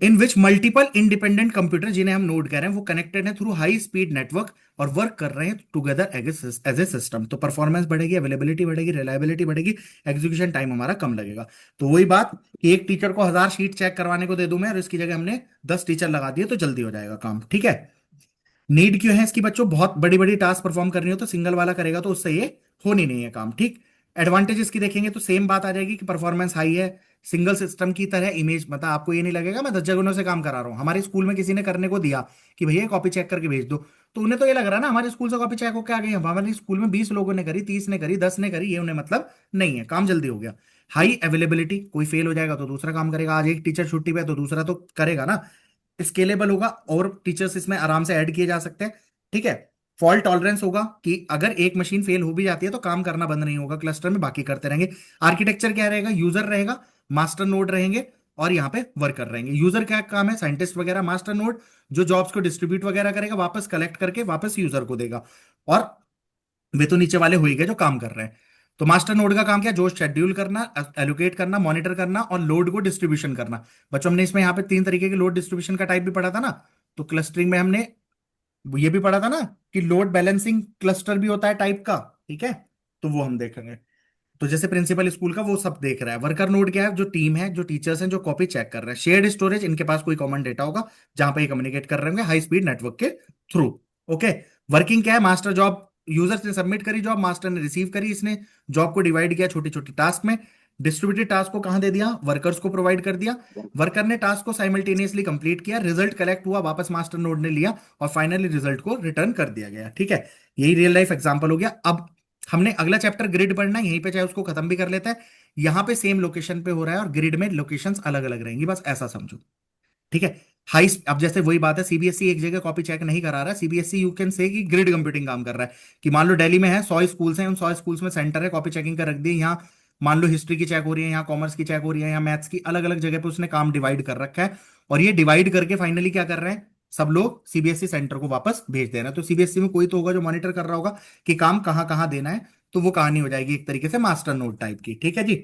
in which multiple independent computer, जिन्हें हम नोड कह रहे हैं, वो कनेक्टेड है थ्रू हाई स्पीड नेटवर्क और वर्क कर रहे हैं टुगेदर एज ए सिस्टम। तो परफॉर्मेंस बढ़ेगी, अवेलेबिलिटी बढ़ेगी, रिलायबिलिटी बढ़ेगी, एग्जीक्यूशन टाइम हमारा कम लगेगा। तो वही बात कि एक टीचर को 1000 शीट चेक करवाने को दे दूं मैं, और इसकी जगह हमने 10 टीचर लगा दिए तो जल्दी हो जाएगा काम। ठीक है, नीड क्यों है इसकी बच्चों, बहुत बड़ी बड़ी टास्क परफॉर्म करनी हो तो सिंगल वाला करेगा, तो उससे ये होनी नहीं है काम। ठीक, एडवांटेज इसकी देखेंगे तो सेम बात आ जाएगी कि परफॉर्मेंस हाई है, सिंगल सिस्टम की तरह इमेज, मतलब आपको ये नहीं लगेगा मैं 10 जगहों से काम करा रहा हूँ। हमारे स्कूल में किसी ने करने को दिया कि भैया कॉपी चेक करके भेज दो, तो उन्हें तो ये लग रहा है ना हमारे स्कूल से कॉपी चेक होकर आ गई। हमारे स्कूल में 20 लोगों ने करी, 30 ने करी, 10 ने करी, ये उन्हें मतलब नहीं है, काम जल्दी हो गया। हाई अवेलेबिलिटी, कोई फेल हो जाएगा तो दूसरा काम करेगा, आज एक टीचर छुट्टी पे है तो दूसरा तो करेगा ना। स्केलेबल होगा, और टीचर्स इसमें आराम से ऐड किए जा सकते हैं। ठीक है, फॉल्ट टॉलरेंस होगा कि अगर एक मशीन फेल हो भी जाती है तो काम करना बंद नहीं होगा क्लस्टर में, बाकी करते रहेंगे। आर्किटेक्चर क्या रहेगा, यूजर रहेगा, मास्टर नोड रहेंगे, और यहाँ पे वर्कर रहेंगे। यूजर क्या काम है, साइंटिस्ट वगैरह, मास्टर नोड जो जॉब्स को डिस्ट्रीब्यूट वगैरह करेगा, वापस कलेक्ट करके वापस यूजर को देगा, और वे तो नीचे वाले हो ही गए जो काम कर रहे हैं। तो मास्टर नोड का काम क्या है, जो शेड्यूल करना, एलोकेट करना, मॉनिटर करना, और लोड को डिस्ट्रीब्यूशन करना। बच्चों हमने इसमें यहाँ पे 3 तरीके के लोड डिस्ट्रीब्यूशन का टाइप भी पढ़ा था ना, तो क्लस्टरिंग में हमने ये भी पढ़ा था ना कि लोड बैलेंसिंग क्लस्टर भी होता है टाइप का। ठीक है, तो वो हम देखेंगे। तो जैसे प्रिंसिपल स्कूल का वो सब देख रहा है। वर्कर नोड क्या है, जो टीम है, जो टीचर्स हैं, जो कॉपी चेक कर रहे हैं। शेयर्ड स्टोरेज, इनके पास कोई कॉमन डेटा होगा जहां पे ये कम्युनिकेट कर रहे होंगे हाई स्पीड नेटवर्क के थ्रू। ओके, वर्किंग क्या है, मास्टर जॉब, यूजर ने सबमिट करी जॉब, मास्टर ने रिसीव करी, इसने जॉब को डिवाइड किया छोटी छोटी टास्क में, डिस्ट्रीब्यूटेड टास्क को कहां दे दिया, वर्कर्स को प्रोवाइड कर दिया। वर्कर ने टास्क को साइमल्टेनियसली कंप्लीट किया, रिजल्ट कलेक्ट हुआ, वापस मास्टर नोड ने लिया, और फाइनली रिजल्ट को रिटर्न कर दिया गया। ठीक है, यही रियल लाइफ एग्जांपल हो गया। अब हमने अगला चैप्टर ग्रिड पढ़ना है, यहीं पे चाहे उसको खत्म भी कर लेता है। यहां पे सेम लोकेशन पे हो रहा है और ग्रिड में लोकेशंस अलग अलग रहेंगी, बस ऐसा समझो। ठीक है, हाई, अब जैसे वही बात है, सीबीएसई एक जगह कॉपी चेक नहीं करा रहा है, सीबीएसई यू कैन से कि ग्रिड कंप्यूटिंग काम कर रहा है। कि मान लो दिल्ली में है 100 स्कूल्स हैं, उन 100 स्कूल्स में सेंटर है, कॉपी चेकिंग का रख दिए यहाँ मान लो हिस्ट्री की चेक हो रही है, यहाँ कॉमर्स की चेक हो रही है, यहाँ मैथ्स की, अलग अलग जगह पे उसने काम डिवाइड कर रखा है। और ये डिवाइड करके फाइनली क्या कर रहे हैं, सब लोग सीबीएसई सेंटर को वापस भेज दे रहे हैं। तो सीबीएसई में कोई तो होगा जो मॉनिटर कर रहा होगा कि काम कहाँ कहाँ देना है। तो वो कहानी हो जाएगी एक तरीके से मास्टर नोट टाइप की, ठीक है जी।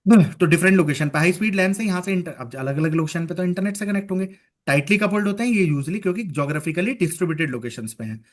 तो डिफरेंट लोकेशन पे हाई स्पीड लैन से यहाँ से अब अलग अलग लोकेशन पे तो इंटरनेट से कनेक्ट होंगे। टाइटली कपल्ड होते हैं ये यूजली, क्योंकि ज्योग्राफिकली डिस्ट्रीब्यूटेड लोकेशंस पे हैं।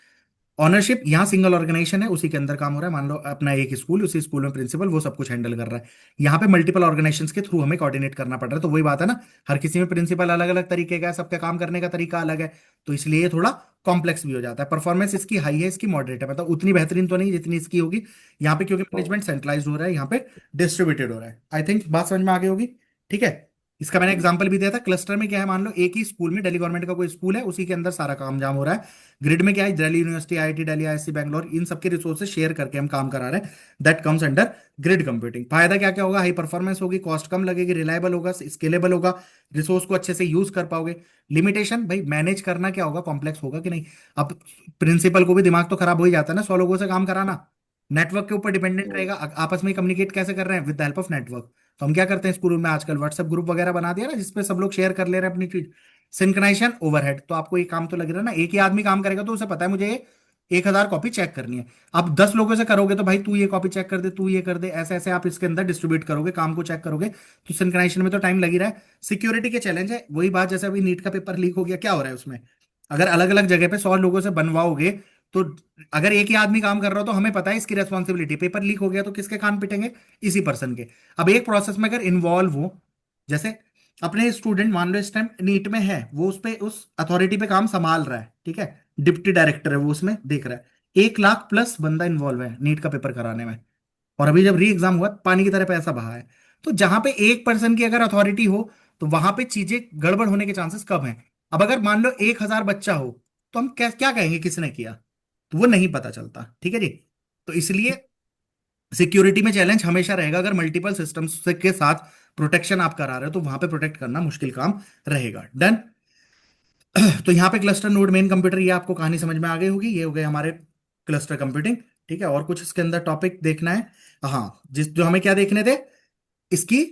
ऑनरशिप यहाँ सिंगल ऑर्गेनाइजेशन है, उसी के अंदर काम हो रहा है। मान लो अपना एक स्कूल, उसी स्कूल में प्रिंसिपल वो सब कुछ हैंडल कर रहा है। यहाँ पे मल्टीपल ऑर्गेनाइजेशंस के थ्रू हमें कोऑर्डिनेट करना पड़ रहा है। तो वही बात है ना, हर किसी में प्रिंसिपल अलग अलग तरीके का है, सबका काम करने का तरीका अलग है। तो इसलिए ये थोड़ा कॉम्प्लेक्स भी हो जाता है। परफॉर्मेंस इसकी हाई है, इसकी मॉडरेट है, मतलब उतनी बेहतरीन तो नहीं जितनी इसकी होगी यहाँ पे, क्योंकि मैनेजमेंट सेंट्रलाइज हो रहा है, यहाँ पे डिस्ट्रीब्यूटेड हो रहा है। आई थिंक बात समझ में आ गई होगी, ठीक है। इसका मैंने एग्जांपल भी दिया था। क्लस्टर में क्या है, मान लो एक ही स्कूल में, दिल्ली गवर्नमेंट का कोई स्कूल है, उसी के अंदर सारा काम जाम हो रहा है। ग्रिड में क्या है, Delhi university, IIT Delhi, IISc Bangalore, इन सबके रिसोर्सेज शेयर करके हम काम करा रहे हैं। That comes under grid computing. फायदा क्या क्या होगा, हाई परफॉर्मेंस होगी, कॉस्ट कम लगेगी, रिलायबल होगा, स्केलेबल होगा, रिसोर्स को अच्छे से यूज कर पाओगे। लिमिटेशन भाई, मैनेज करना क्या होगा, कॉम्प्लेक्स होगा कि नहीं। अब प्रिंसिपल को भी दिमाग तो खराब हो ही जाता है ना 100 लोगों से काम कराना। नेटवर्क के ऊपर डिपेंडेंट रहेगा, आपस में कम्युनिकेट कैसे कर रहे हैं, with the help of network. तो हम क्या करते हैं स्कूल में आजकल, व्हाट्सएप ग्रुप वगैरह बना दिया ना, जिसपे सब लोग शेयर कर ले रहे हैं अपनी चीज। सिंक्रोनाइजेशन ओवरहेड, तो आपको ये काम तो लग रहा है ना, एक ही आदमी काम करेगा तो उसे पता है मुझे 1,000 कॉपी चेक करनी है। अब 10 लोगों से करोगे तो भाई तू ये कॉपी चेक कर दे, तू ये कर दे, ऐसे ऐसे आप इसके अंदर डिस्ट्रीब्यूट करोगे, काम को चेक करोगे। तो सिंक्रोनाइजेशन में तो टाइम लग ही रहा है। सिक्योरिटी के चैलेंज है, वही बात जैसे अभी नीट का पेपर लीक हो गया, क्या हो रहा है उसमें, अगर अलग अलग जगह पे 100 लोगों से बनवाओगे तो अगर एक ही आदमी काम कर रहा हो तो हमें पता है इसकी रेस्पॉन्सिबिलिटी। पेपर लीक हो गया तो किसके कान पिटेंगे, इसी पर्सन के। अब एक प्रोसेस में अगर इन्वॉल्व हो, जैसे अपने स्टूडेंट मान लो इस टाइम नीट में है, वो उस पे उस अथॉरिटी पे काम संभाल रहा है, ठीक है, डिप्टी डायरेक्टर है वो, उसमें देख रहा है। 1 लाख प्लस बंदा इन्वॉल्व है नीट का पेपर कराने में, और अभी जब री एग्जाम हुआ पानी की तरह पैसा बहा है। तो जहां पे एक पर्सन की अगर अथॉरिटी हो तो वहां पे चीजें गड़बड़ होने के चांसेस कम है। अब अगर मान लो 1,000 बच्चा हो तो हम क्या क्या कहेंगे किसने किया, तो वो नहीं पता चलता, ठीक है जी। तो इसलिए सिक्योरिटी में चैलेंज हमेशा रहेगा, अगर मल्टीपल सिस्टम्स के साथ प्रोटेक्शन आप करा रहे हो तो वहां पे प्रोटेक्ट करना मुश्किल काम रहेगा। डन। तो यहाँ पे क्लस्टर नोड मेन कंप्यूटर, ये आपको कहानी समझ में आ गई होगी, ये हो गए हमारे क्लस्टर कंप्यूटिंग, ठीक है। और कुछ इसके अंदर टॉपिक देखना है, हाँ, जिस जो हमें क्या देखने थे, इसकी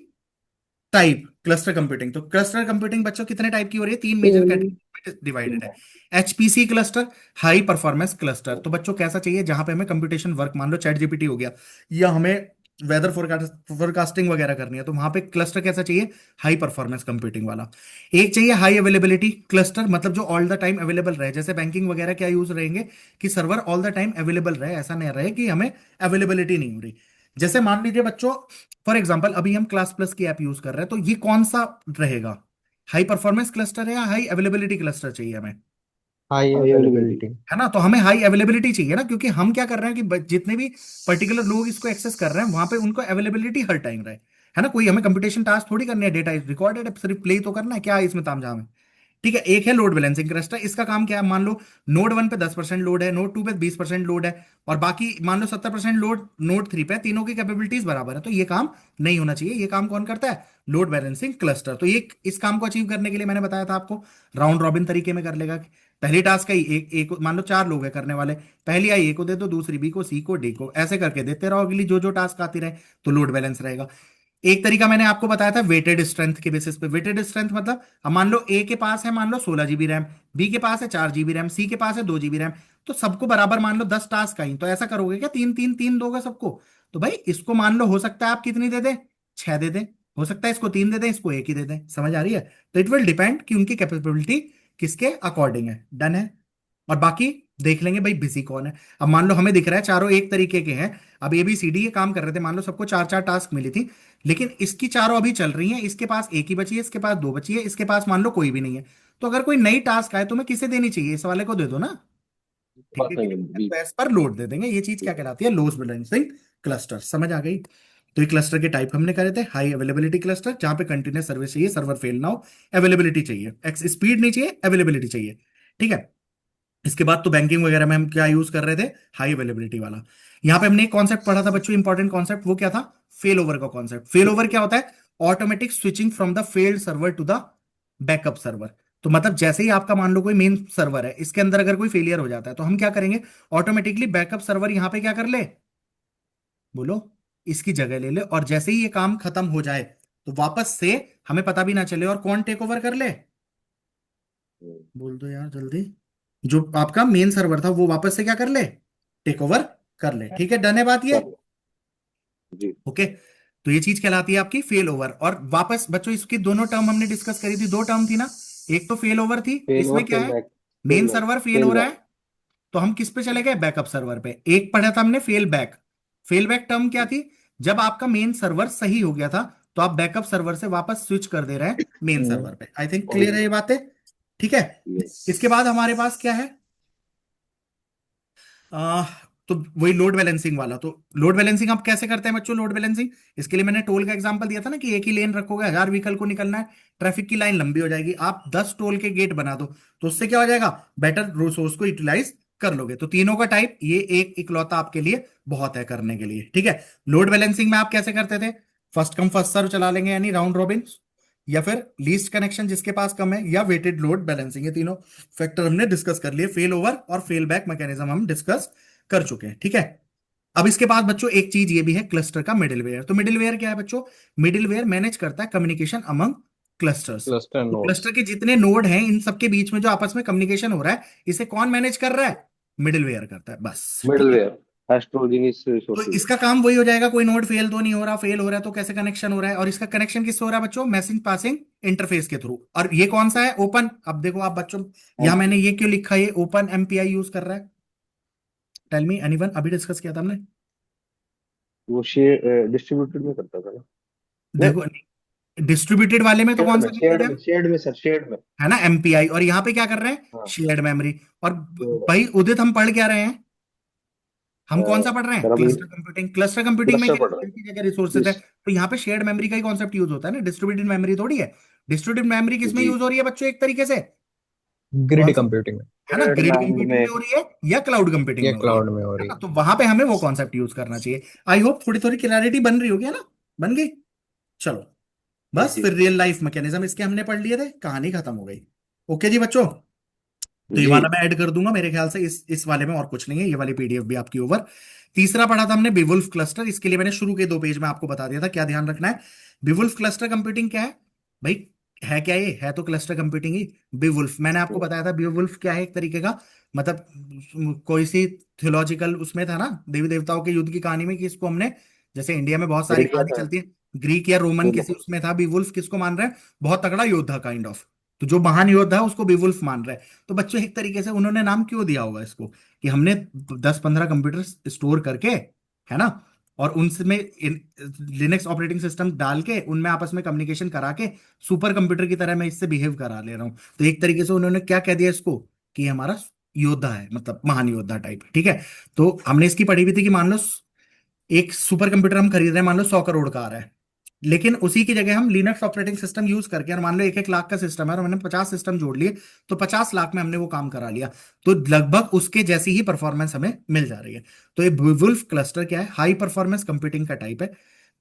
टाइप। क्लस्टर कंप्यूटिंग, तो क्लस्टर कंप्यूटिंग बच्चों कितने टाइप की हो रही है, 3 मेजर कैटेगरी डिवाइडेड है। HPC cluster, high performance cluster. तो बच्चों कैसा चाहिए, जहां पे हमें कंप्यूटेशन वर्क, मान लो चैट जीपीटी हो गया, या हमें वेदर फोरकास्टिंग वगैरह करनी है, तो वहां पे क्लस्टर कैसा चाहिए, हाई परफॉर्मेंस कंप्यूटिंग वाला। एक चाहिए हाई अवेलेबिलिटी क्लस्टर, मतलब जो ऑल द टाइम अवेलेबल रहे, जैसे बैंकिंग वगैरह क्या यूज रहेंगे कि server all the time available रहे, ऐसा नहीं रहे कि हमें अवेलेबिलिटी नहीं हो रही। जैसे मान लीजिए बच्चों, फॉर एग्जाम्पल अभी हम क्लास प्लस की ऐप यूज कर रहे हैं, तो ये कौन सा रहेगा, हाई परफॉर्मेंस क्लस्टर है या हाई अवेलेबिलिटी क्लस्टर चाहिए हमें, हाई हाई अवेलेबिलिटी। अवेलेबिलिटी। है ना। तो हमें हाई अवेलेबिलिटी चाहिए ना, क्योंकि हम क्या कर रहे हैं कि जितने भी पर्टिकुलर लोग इसको एक्सेस कर रहे हैं वहां पे उनको अवेलेबिलिटी हर टाइम रहे, है ना। कोई हमें कंप्यूटेशन टास्क थोड़ी करनी है, डेटा इज रिकॉर्डेड है, सिर्फ प्ले तो करना है, क्या है इसमें तामझाम है, ठीक है। एक है लोड बैलेंसिंग क्लस्टर, इसका काम क्या है, मान लो नोड 1 पे 10% लोड है, नोड 2 पे 20% लोड है, और बाकी मान लो 70% लोड नोड 3 पे है, तीनों की कैपेबिलिटीज बराबर है, तो ये काम नहीं होना चाहिए। ये काम कौन करता है, लोड बैलेंसिंग क्लस्टर। तो ये इस काम को अचीव करने के लिए मैंने बताया था आपको, राउंड रॉबिन तरीके में कर लेगा। पहली टास्क आई, एक एक मान लो 4 लोग हैं करने वाले, पहली आई ए को दे दो, दूसरी बी को, सी को, डी को, ऐसे करके देते रहो, अगली जो जो टास्क आती रहे, तो लोड बैलेंस रहेगा। एक तरीका मैंने आपको बताया था वेटेड स्ट्रेंथ के बेसिस पे। वेटेड स्ट्रेंथ मतलब अब मान लो ए के पास है मान लो 16 GB रैम, बी के पास है 4 GB रैम, सी के पास है 2 GB रैम, तो सबको बराबर मान लो 10 टास्क आई, तो ऐसा करोगे क्या, 3 3 3 दोगे सबको। तो भाई इसको मान लो हो सकता है आप कितनी दे दें, 6 दे दें, हो सकता है इसको 3 दे दें, इसको एक ही दे दें, समझ आ रही है। तो इट विल डिपेंड कि उनकी कैपेबिलिटी किसके अकॉर्डिंग है। डन है। और बाकी देख लेंगे भाई बिजी कौन है। अब मान लो हमें दिख रहा है चारों एक तरीके के हैं, अब ए बी सी डी ये काम कर रहे थे, मान लो सबको 4 4 टास्क मिली थी, लेकिन इसकी चारों अभी चल रही हैं, इसके पास एक ही बची है, इसके पास 2 बची है, इसके पास मान लो कोई भी नहीं है। तो अगर कोई नई टास्क आए तो मैं किसे देनी चाहिए, इस वाले को दे दो ना, ठीक बात है कि नहीं नहीं? होगी। तो एस पर लोड दे देंगे। ये चीज क्या कहलाती है, लोड बैलेंसिंग क्लस्टर, समझ आ गई। तो ये क्लस्टर के टाइप हमने करे थे, हाई अवेलेबिलिटी क्लस्टर, जहां पे कंटिन्यूस सर्विस चाहिए, सर्वर फेल ना हो, अवेलेबिलिटी चाहिए, एक्स स्पीड नहीं चाहिए, अवेलेबिलिटी चाहिए, ठीक है। इसके बाद तो बैंकिंग वगैरह में हम क्या यूज कर रहे थे, हाई अवेलेबिलिटी वाला। यहां पे हमने एक कॉन्सेप्ट पढ़ा था बच्चों, इंपॉर्टेंट कॉन्सेप्ट, वो क्या था, फेल ओवर का कॉन्सेप्ट। फेल ओवर क्या होता है, automatic switching from the failed server to the backup server. तो मतलब जैसे ही आपका मान लो कोई मेन सर्वर है, इसके अंदर अगर कोई फेलियर हो जाता है तो हम क्या करेंगे, ऑटोमेटिकली बैकअप सर्वर यहां पे क्या कर ले, बोलो, इसकी जगह ले ले, और जैसे ही ये काम खत्म हो जाए तो वापस से हमें पता भी ना चले, और कौन टेक ओवर कर ले, बोल दो यार जल्दी, जो आपका मेन सर्वर था वो वापस से क्या कर ले, टेक ओवर कर ले। ठीक है, डन है बात ये। कर जी। ओके, तो ये चीज कहलाती है आपकी फेल ओवर। और वापस बच्चों इसकी दोनों टर्म हमने डिस्कस करी थी, दो टर्म थी ना, एक तो फेल ओवर थी, फेल इसमें और क्या फेल है, back. Main fell back. Server fail हो फेल रहा बैक। है, तो हम किस पे चले गए, बैकअप सर्वर पे। एक पढ़ा था हमने fell back. Fell back term क्या थी, जब आपका मेन सर्वर सही हो गया था तो आप बैकअप सर्वर से वापस स्विच कर दे रहे हैं मेन सर्वर पे। आई थिंक क्लियर है ये बातें। ठीक है, यस। इसके बाद हमारे पास क्या है, आ, तो वही लोड बैलेंसिंग वाला। तो लोड बैलेंसिंग आप कैसे करते हैं बच्चों, लोड बैलेंसिंग, इसके लिए मैंने टोल का एग्जांपल दिया था ना, कि एक ही लेन रखोगे, 1000 व्हीकल को निकलना है, ट्रैफिक की लाइन लंबी हो जाएगी, आप 10 टोल के गेट बना दो, तो उससे क्या हो जाएगा, बेटर रिसोर्स को यूटिलाइज कर लोगे। तो तीनों का टाइप ये एक इकलौता आपके लिए बहुत है करने के लिए। ठीक है, लोड बैलेंसिंग में आप कैसे करते थे, फर्स्ट कम फर्स्ट सर्व चला लेंगे, यानी राउंड रॉबिन, या फिर लीस्ट कनेक्शन जिसके पास कम है, या वेटेड लोड बैलेंसिंग। ये तीनों फैक्टर हमने डिस्कस कर लिए, फेल ओवर और फेल बैक मैकेनिज्म हम डिस्कस कर चुके हैं। ठीक है, अब इसके बाद बच्चों एक चीज ये भी है क्लस्टर का मिडिलवेयर। तो मिडिलवेयर क्या है बच्चों, मिडिलवेयर मैनेज करता है कम्युनिकेशन अमंग क्लस्टर्स। क्लस्टर तो नोड्स। क्लस्टर के जितने नोड हैं इन सबके बीच में जो आपस में कम्युनिकेशन हो रहा है, इसे कौन मैनेज कर रहा है, मिडिलवेयर करता है बस। ठीक है, मिडलवेयर। हेटेरोजेनियस तो रिसोर्सेज। इसका काम वही हो जाएगा, कोई नोड फेल तो नहीं हो रहा, फेल हो रहा है तो कैसे कनेक्शन हो रहा है, और इसका कनेक्शन किससे हो रहा है बच्चों, मैसेज पासिंग इंटरफेस के थ्रू। और ये कौन सा है, ओपन। अब देखो आप बच्चों, यहां मैंने ये क्यों लिखा है, ओपन एमपीआई यूज कर रहा है, टेल मी एनीवन, अभी डिस्कस किया था हमने। वो शेयर डिस्ट्रीब्यूटेड में करता था ना। नहीं। देखो, डिस्ट्रीब्यूटेड वाले में तो शेयर्ड कौन में सा करते शेयर्ड थे में हम, शेयर्ड में सर, शेयर्ड में। है ना, एमपीआई, और यहाँ पे क्या कर रहे हैं, हाँ। Shared memory. और शेयर्ड। भाई उदित हम पढ़ क्या रहे हैं, हम कौन सा पढ़ रहे हैं, सर अभी क्लस्टर कंप्यूटिंग। क्लस्टर कंप्यूटिंग में क्लस्टर क्या पढ़ रहा है, एक ही जगह रिसोर्सेज है, है। तो यहाँ पे शेयर्ड मेमोरी का ही कॉन्सेप्ट यूज होता है ना, डिस्ट्रीब्यूटेड मेमोरी थोड़ी है। डिस्ट्रीब्यूटेड मेमोरी किसमें जी। यूज हो रही है बच्चों, एक तरीके से कौन ग्रिड सी, कंप्यूटिंग में है ना, शेयर्ड ग्रिड मैंड कंप्यूटिंग में। में हो रही है या क्लाउड कंप्यूटिंग या में हो रही क्लाउड में हो है रही ना, है। तो वहां पे हमें वो कॉन्सेप्ट यूज करना चाहिए। आई होप थोड़ी थोड़ी क्लैरिटी बन रही होगी, है ना, बन गई। चलो, बस जी। फिर रियल लाइफ मैकेनिज्म इसके हमने पढ़ लिए थे, कहानी खत्म हो गई। ओके जी बच्चों, तो ये जी। वाला मैं ऐड कर दूंगा मेरे ख्याल से, इस वाले में और कुछ नहीं है, ये वाली पीडीएफ भी आपकी ओवर। तीसरा पढ़ा था हमने बेवुल्फ क्लस्टर, इसके लिए मैंने शुरू के 2 पेज में आपको बता दिया था क्या ध्यान रखना है। बेवुल्फ क्लस्टर कंप्यूटिंग क्या है भाई, है क्या, ये है तो क्लस्टर कंप्यूटिंग ही। बेवुल्फ मैंने आपको बताया था, बेवुल्फ क्या है, एक तरीके का मतलब कोई सी थियोलॉजिकल उसमें था ना, देवी देवताओं के युद्ध की कहानी में, कि इसको हमने, जैसे इंडिया में बहुत सारी डेढ़ क्या कहानी था। चलती है, ग्रीक या रोमन बोलो। किसी उसमें था बेवुल्फ, किसको मान रहे हैं, बहुत तगड़ा योद्धा काइंड ऑफ, तो जो महान योद्धा है उसको बेवुल्फ मान रहे हैं। तो बच्चों एक तरीके से उन्होंने नाम क्यों दिया होगा इसको, कि हमने 10-15 कंप्यूटर स्टोर करके, है ना, और उनमें लिनक्स ऑपरेटिंग सिस्टम डाल के उनमें आपस में कम्युनिकेशन करा के सुपर कंप्यूटर की तरह मैं इससे बिहेव करा ले रहा हूं। तो एक तरीके से उन्होंने क्या कह दिया इसको, कि ये हमारा योद्धा है, मतलब महान योद्धा टाइप। ठीक है, तो हमने इसकी पढ़ी भी थी कि मान लो एक सुपर कंप्यूटर हम खरीद रहे हैं, मान लो 100 करोड़ का आ रहा है, लेकिन उसी की जगह हम लिनक्स ऑपरेटिंग सिस्टम यूज करके, और मान लो 1-1 लाख का सिस्टम है और हमने 50 सिस्टम जोड़ लिए, तो 50 लाख में हमने वो काम करा लिया, तो लगभग उसके जैसी ही परफॉर्मेंस हमें मिल जा रही है। तो ये वुल्फ क्लस्टर क्या है, हाई परफॉर्मेंस कंप्यूटिंग का टाइप है,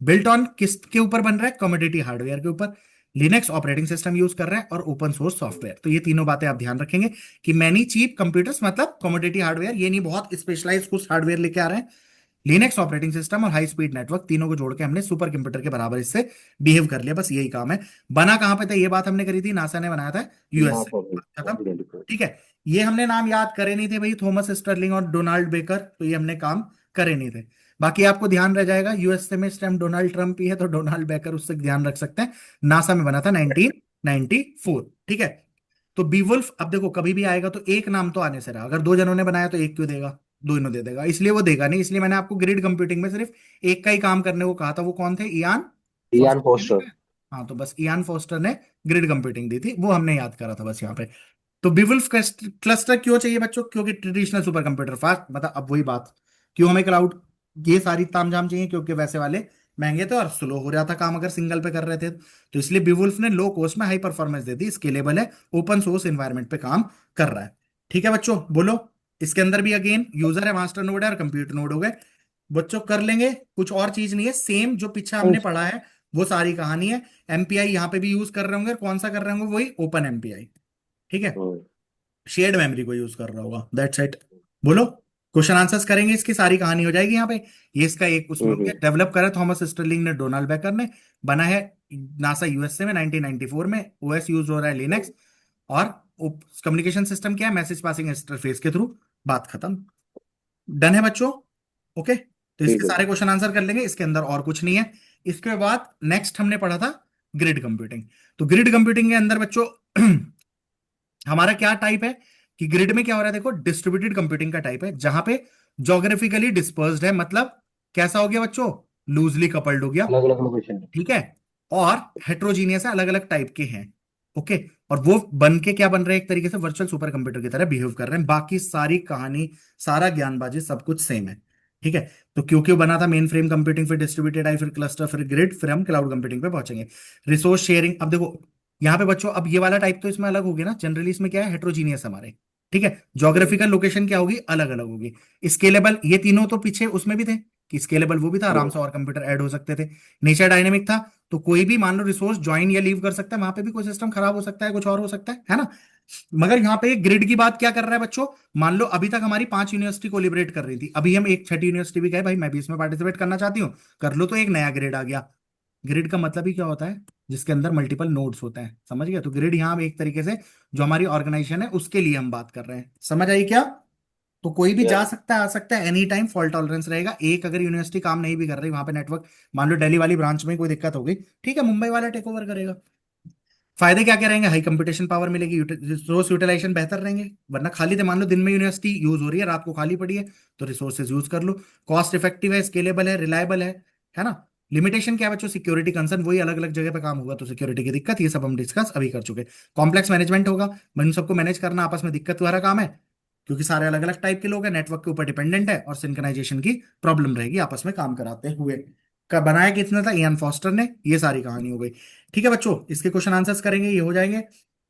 बिल्ट ऑन किस के ऊपर बन रहा है, कमोडिटी हार्डवेयर के ऊपर, लिनक्स ऑपरेटिंग सिस्टम यूज कर रहा है, और ओपन सोर्स सॉफ्टवेयर। तो ये तीनों बातें आप ध्यान रखेंगे, कि मैनी चीप कंप्यूटर्स मतलब कमोडिटी हार्डवेयर, ये नहीं बहुत स्पेशलाइज कुछ हार्डवेयर लेके आ रहे हैं, लिनक्स ऑपरेटिंग सिस्टम और हाई स्पीड नेटवर्क, तीनों को जोड़ के हमने सुपर कंप्यूटर के बराबर इससे बिहेव कर लिया, बस यही काम है। बना कहां पे था, ये बात हमने करी थी, नासा ने बनाया था यूएस ना से, पब्लिक खत्म। 2024। ठीक है, ये हमने नाम याद करे नहीं थे भाई, थॉमस स्टर्लिंग और डोनाल्ड बेकर, तो ये हमने काम करे नहीं थे। बाकी आपको ध्यान रह जाएगा, यूएसए में इस टाइम डोनाल्ड ट्रंप ही है, तो डोनाल्ड बेकर, उससे ध्यान रख सकते हैं। नासा में बना था 1994। ठीक है, तो बीवुल्फ अब देखो कभी भी आएगा तो एक नाम तो आने से रहा, अगर 2 जनों ने बनाया तो एक क्यों देगा, दोनों दे देगा, इसलिए वो देगा नहीं। इसलिए मैंने आपको ग्रिड कंप्यूटिंग में सिर्फ एक का ही काम करने को कहा था, वो कौन थे, इयान इयान फोस्टर ने फोस्टर। दिया। हाँ, तो बस इयान फोस्टर ने ग्रिड कंप्यूटिंग दी थी, वो हमने याद करा था बस यहाँ पे। तो बीवुल्फ क्लस्टर क्यों चाहिए बच्चों, क्योंकि ट्रेडिशनल सुपर कंप्यूटर फास्ट, मतलब अब वही बात, क्यों हमें क्लाउड, ये सारी तामझाम चाहिए, क्योंकि वैसे वाले महंगे थे और स्लो हो रहा था काम अगर सिंगल पे कर रहे थे, तो इसलिए बीवुल्फ ने लो कॉस्ट में हाई परफॉर्मेंस दे दी, स्केलेबल है, ओपन सोर्स एनवायरनमेंट पे काम कर रहा है। ठीक है बच्चों, बोलो, इसके अंदर भी अगेन यूजर है, मास्टर नोड है और कंप्यूटर नोड हो गए बच्चों, कर लेंगे, कुछ और चीज नहीं है, सेम जो पीछे हमने पढ़ा है वो सारी कहानी है। एमपीआई यहाँ पे भी यूज कर रहे होंगे, कौन सा कर रहे होंगे, वही ओपन एमपीआई। ठीक है, शेयर्ड मेमोरी को यूज कर रहा होगा, दैट्स इट। बोलो, क्वेश्चन आंसर्स करेंगे, इसकी सारी कहानी हो जाएगी यहाँ पे। ये इसका एक उसमें हो गया, डेवलप करा थॉमस स्टर्लिंग ने, डोनाल्ड बेकर ने, बना है नासा यूएसए में 1994 में, ओएस यूज हो रहा है लिनक्स, और कम्युनिकेशन सिस्टम क्या है, मैसेज पासिंग इंटरफेस के थ्रू। बात खत्म। डन है बच्चों? ओके, तो इसके ठीक है सारे क्वेश्चन आंसर कर लेंगे, इसके अंदर और कुछ नहीं है। इसके बाद नेक्स्ट हमने पढ़ा था ग्रिड कंप्यूटिंग। तो ग्रिड कंप्यूटिंग के अंदर बच्चों हमारा क्या टाइप है कि ग्रिड में क्या हो रहा है, देखो डिस्ट्रीब्यूटेड कंप्यूटिंग का टाइप है, जहां पे जोग्राफिकली डिस्पर्स्ड है, मतलब कैसा हो गया बच्चों, लूजली कपल्ड हो गया, अलग अलग लोकेशन है। ठीक है, और हेट्रोजीनियस है, अलग अलग टाइप के हैं। ओके, और वो बन के क्या बन रहे हैं, एक तरीके से वर्चुअल सुपर कंप्यूटर की तरह बिहेव कर रहे हैं। बाकी सारी कहानी, सारा ज्ञानबाजी सब कुछ सेम है, ठीक है। तो क्यों क्यों बना था मेन फ्रेम कंप्यूटिंग, फिर डिस्ट्रीब्यूटेड आई, फिर क्लस्टर, फिर ग्रिड, फिर हम क्लाउड कंप्यूटिंग पे पहुंचेंगे। रिसोर्स शेयरिंग, अब देखो यहाँ पे बच्चों, अब ये वाला टाइप तो इसमें अलग होगी ना, जनरली इसमें क्या है, हेट्रोजीनियस हमारे, ठीक है। जोग्राफिकल लोकेशन क्या होगी, अलग अलग होगी। स्केलेबल, ये तीनों तो पीछे उसमें भी थे कि स्केलेबल, वो भी था, आराम से और कंप्यूटर ऐड हो सकते थे। नेचर डायनेमिक था, तो कोई भी मान लो रिसोर्स ज्वाइन या लीव कर सकता है, वहां पे भी कोई सिस्टम खराब हो सकता है, कुछ और हो सकता है ना। मगर यहाँ पे ग्रिड की बात क्या कर रहा है बच्चों, मान लो अभी तक हमारी 5 यूनिवर्सिटी कोलिब्रेट कर रही थी, अभी हम एक छठी यूनिवर्सिटी भी गए, भाई मैं भी इसमें पार्टिसिपेट करना चाहती हूँ, कर लो, तो एक नया ग्रिड आ गया। ग्रिड का मतलब ही क्या होता है, जिसके अंदर मल्टीपल नोड्स होते हैं, समझ गया। तो ग्रिड यहाँ एक तरीके से जो हमारी ऑर्गेनाइजेशन है उसके लिए हम बात कर रहे हैं, समझ आई क्या। तो कोई भी जा यस। सकता है, आ सकता है, एनी टाइम फॉल्ट टॉलरेंस रहेगा। एक अगर यूनिवर्सिटी काम नहीं भी कर रही, वहां पे नेटवर्क, मान लो दिल्ली वाली ब्रांच में कोई दिक्कत हो गई, ठीक है, मुंबई वाला टेक ओवर करेगा। फायदे क्या क्या रहेंगे, हाई कंप्यूटेशन पावर मिलेगी, रिसोर्स यूटिलाइजेशन बेहतर रहेंगे, वरना खाली थे, मान लो दिन में यूनिवर्सिटी यूज हो रही है, रात को खाली पड़ी है, तो रिसोर्सेज यूज कर लो। कॉस्ट इफेक्टिव है, स्केलेबल है, रिलायबल है ना। लिमिटेशन क्या है बच्चों, सिक्योरिटी कंसर्न, वही अलग अलग जगह पे काम होगा तो सिक्योरिटी की दिक्कत, ये सब हम डिस्कस अभी कर चुके। कॉम्प्लेक्स मैनेजमेंट होगा, इन सबको मैनेज करना आपस में दिक्कत वाला काम है, क्योंकि सारे अलग अलग टाइप के लोग हैं, नेटवर्क के ऊपर डिपेंडेंट है, और सिंक्रोनाइजेशन की प्रॉब्लम रहेगी आपस में काम कराते हुए। का बनाया किसने था, इयान फॉस्टर ने। ये सारी कहानी हो गई, ठीक है बच्चों। इसके क्वेश्चन आंसर्स करेंगे, ये हो जाएंगे।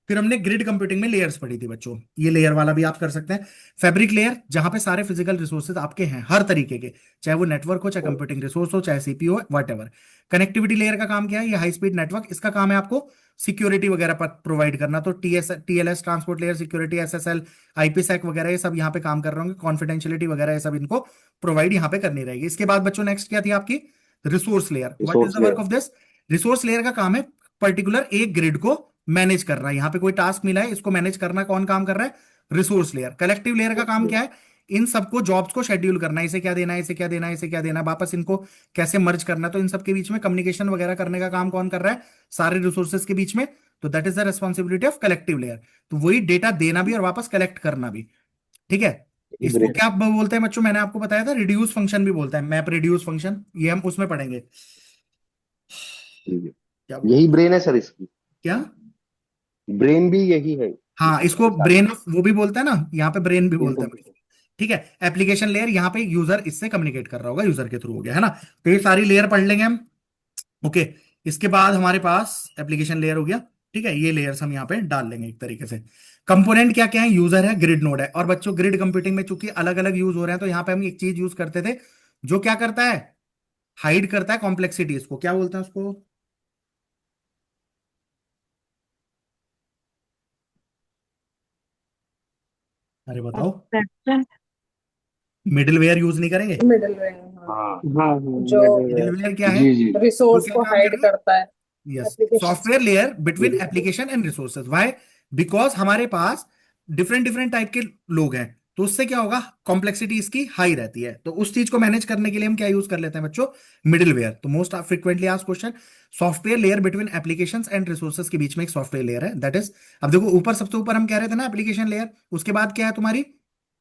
फिर हमने ग्रिड कंप्यूटिंग में लेयर्स पढ़ी थी बच्चों, ये लेयर वाला भी आप कर सकते हैं। फैब्रिक लेयर, जहां पे सारे फिजिकल रिसोर्सेज आपके हैं, हर तरीके के, चाहे वो नेटवर्क हो, चाहे कंप्यूटिंग रिसोर्स हो, चाहे सीपीयू हो, वट एवर। कनेक्टिविटी लेयर का काम क्या है, ये हाई स्पीड नेटवर्क, इसका काम है आपको सिक्योरिटी वगैरह पर प्रोवाइड करना। तो TLS, transport layer security, SSL, IPsec वगैरह, ये सब यहाँ पे काम कर रहे होंगे, कॉन्फिडेंशियलिटी वगैरह, ये सब इनको प्रोवाइड यहाँ पे करनी रहेगी। इसके बाद बच्चों नेक्स्ट क्या थी आपकी, resource layer. What is resource the work layer. Of this, resource layer का काम है पर्टिकुलर एक ग्रिड को मैनेज कर रहा है। यहां पे कोई टास्क मिला है, इसको मैनेज करना कौन काम कर रहा है, रिसोर्स लेयर। कलेक्टिव लेयर का काम क्या है, इन सबको जॉब्स को शेड्यूल करना है, इसे क्या देना है, इसे क्या देना है, इसे क्या देना है, वापस इनको कैसे मर्ज करना है, तो इन सबके बीच में कम्युनिकेशन वगैरह करने का काम कौन कर रहा है, सारे रिसोर्सेज के बीच में। तो that is the responsibility of collective layer. तो वही डेटा देना भी और वापस कलेक्ट करना भी, ठीक है। इसको ग्रेड। क्या बोलते हैं बच्चों, मैंने आपको बताया था, रिड्यूस फंक्शन भी बोलता है, मैप रिड्यूस फंक्शन, ये हम उसमें पढ़ेंगे। ठीक है। क्या यही ब्रेन है सर इसकी। क्या, ब्रेन भी यही है हाँ, इसको इसकी सारी। ब्रेन ऑफ वो भी बोलते हैं ना, यहाँ पे ब्रेन भी ब्रेन बोलते हैं, कंप्यूटर। ठीक है। एप्लीकेशन लेयर, यहाँ पे यूजर इससे कम्युनिकेट कर रहा होगा, यूजर के थ्रू हो गया, है ना। तो ये सारी लेयर पढ़ लेंगे हम, ओके। इसके बाद हमारे पास एप्लीकेशन लेयर हो गया, ठीक है, ये लेयर्स हम यहाँ पे डाल लेंगे एक तरीके से। कंपोनेंट क्या क्या है, यूजर है, ग्रिड नोड है। और बच्चों ग्रिड कंप्यूटिंग में चूंकि अलग अलग यूज हो रहे हैं, तो यहाँ पे हम एक चीज यूज करते थे, जो क्या करता है, हाइड करता है कॉम्प्लेक्सिटी, इसको क्या बोलते हैं उसको, अरे बताओ, एब्स्ट्रैक्शन, मिडिलवेयर यूज नहीं करेंगे। मिडलवेयर, हाँ, हाँ। हाँ जो मिडलवेयर। मिडिलवेयर क्या है, जी जी। वो रिसोर्स क्या को काम कर हाइड रहा है, करता है yes, application. Software layer between middle. Application and resources. Why, because हमारे पास डिफरेंट डिफरेंट टाइप के लोग हैं, तो उससे क्या होगा, कॉम्प्लेक्सिटी इसकी हाई रहती है। तो उस चीज को मैनेज करने के लिए हम क्या यूज कर लेते हैं बच्चों, मिडिलवेयर। तो most frequently asked question, software layer between applications and resources के बीच में एक सॉफ्टवेयर लेयर है, दैट इज। अब देखो ऊपर, सबसे ऊपर हम कह रहे थे ना एप्लीकेशन लेयर, उसके बाद क्या है तुम्हारी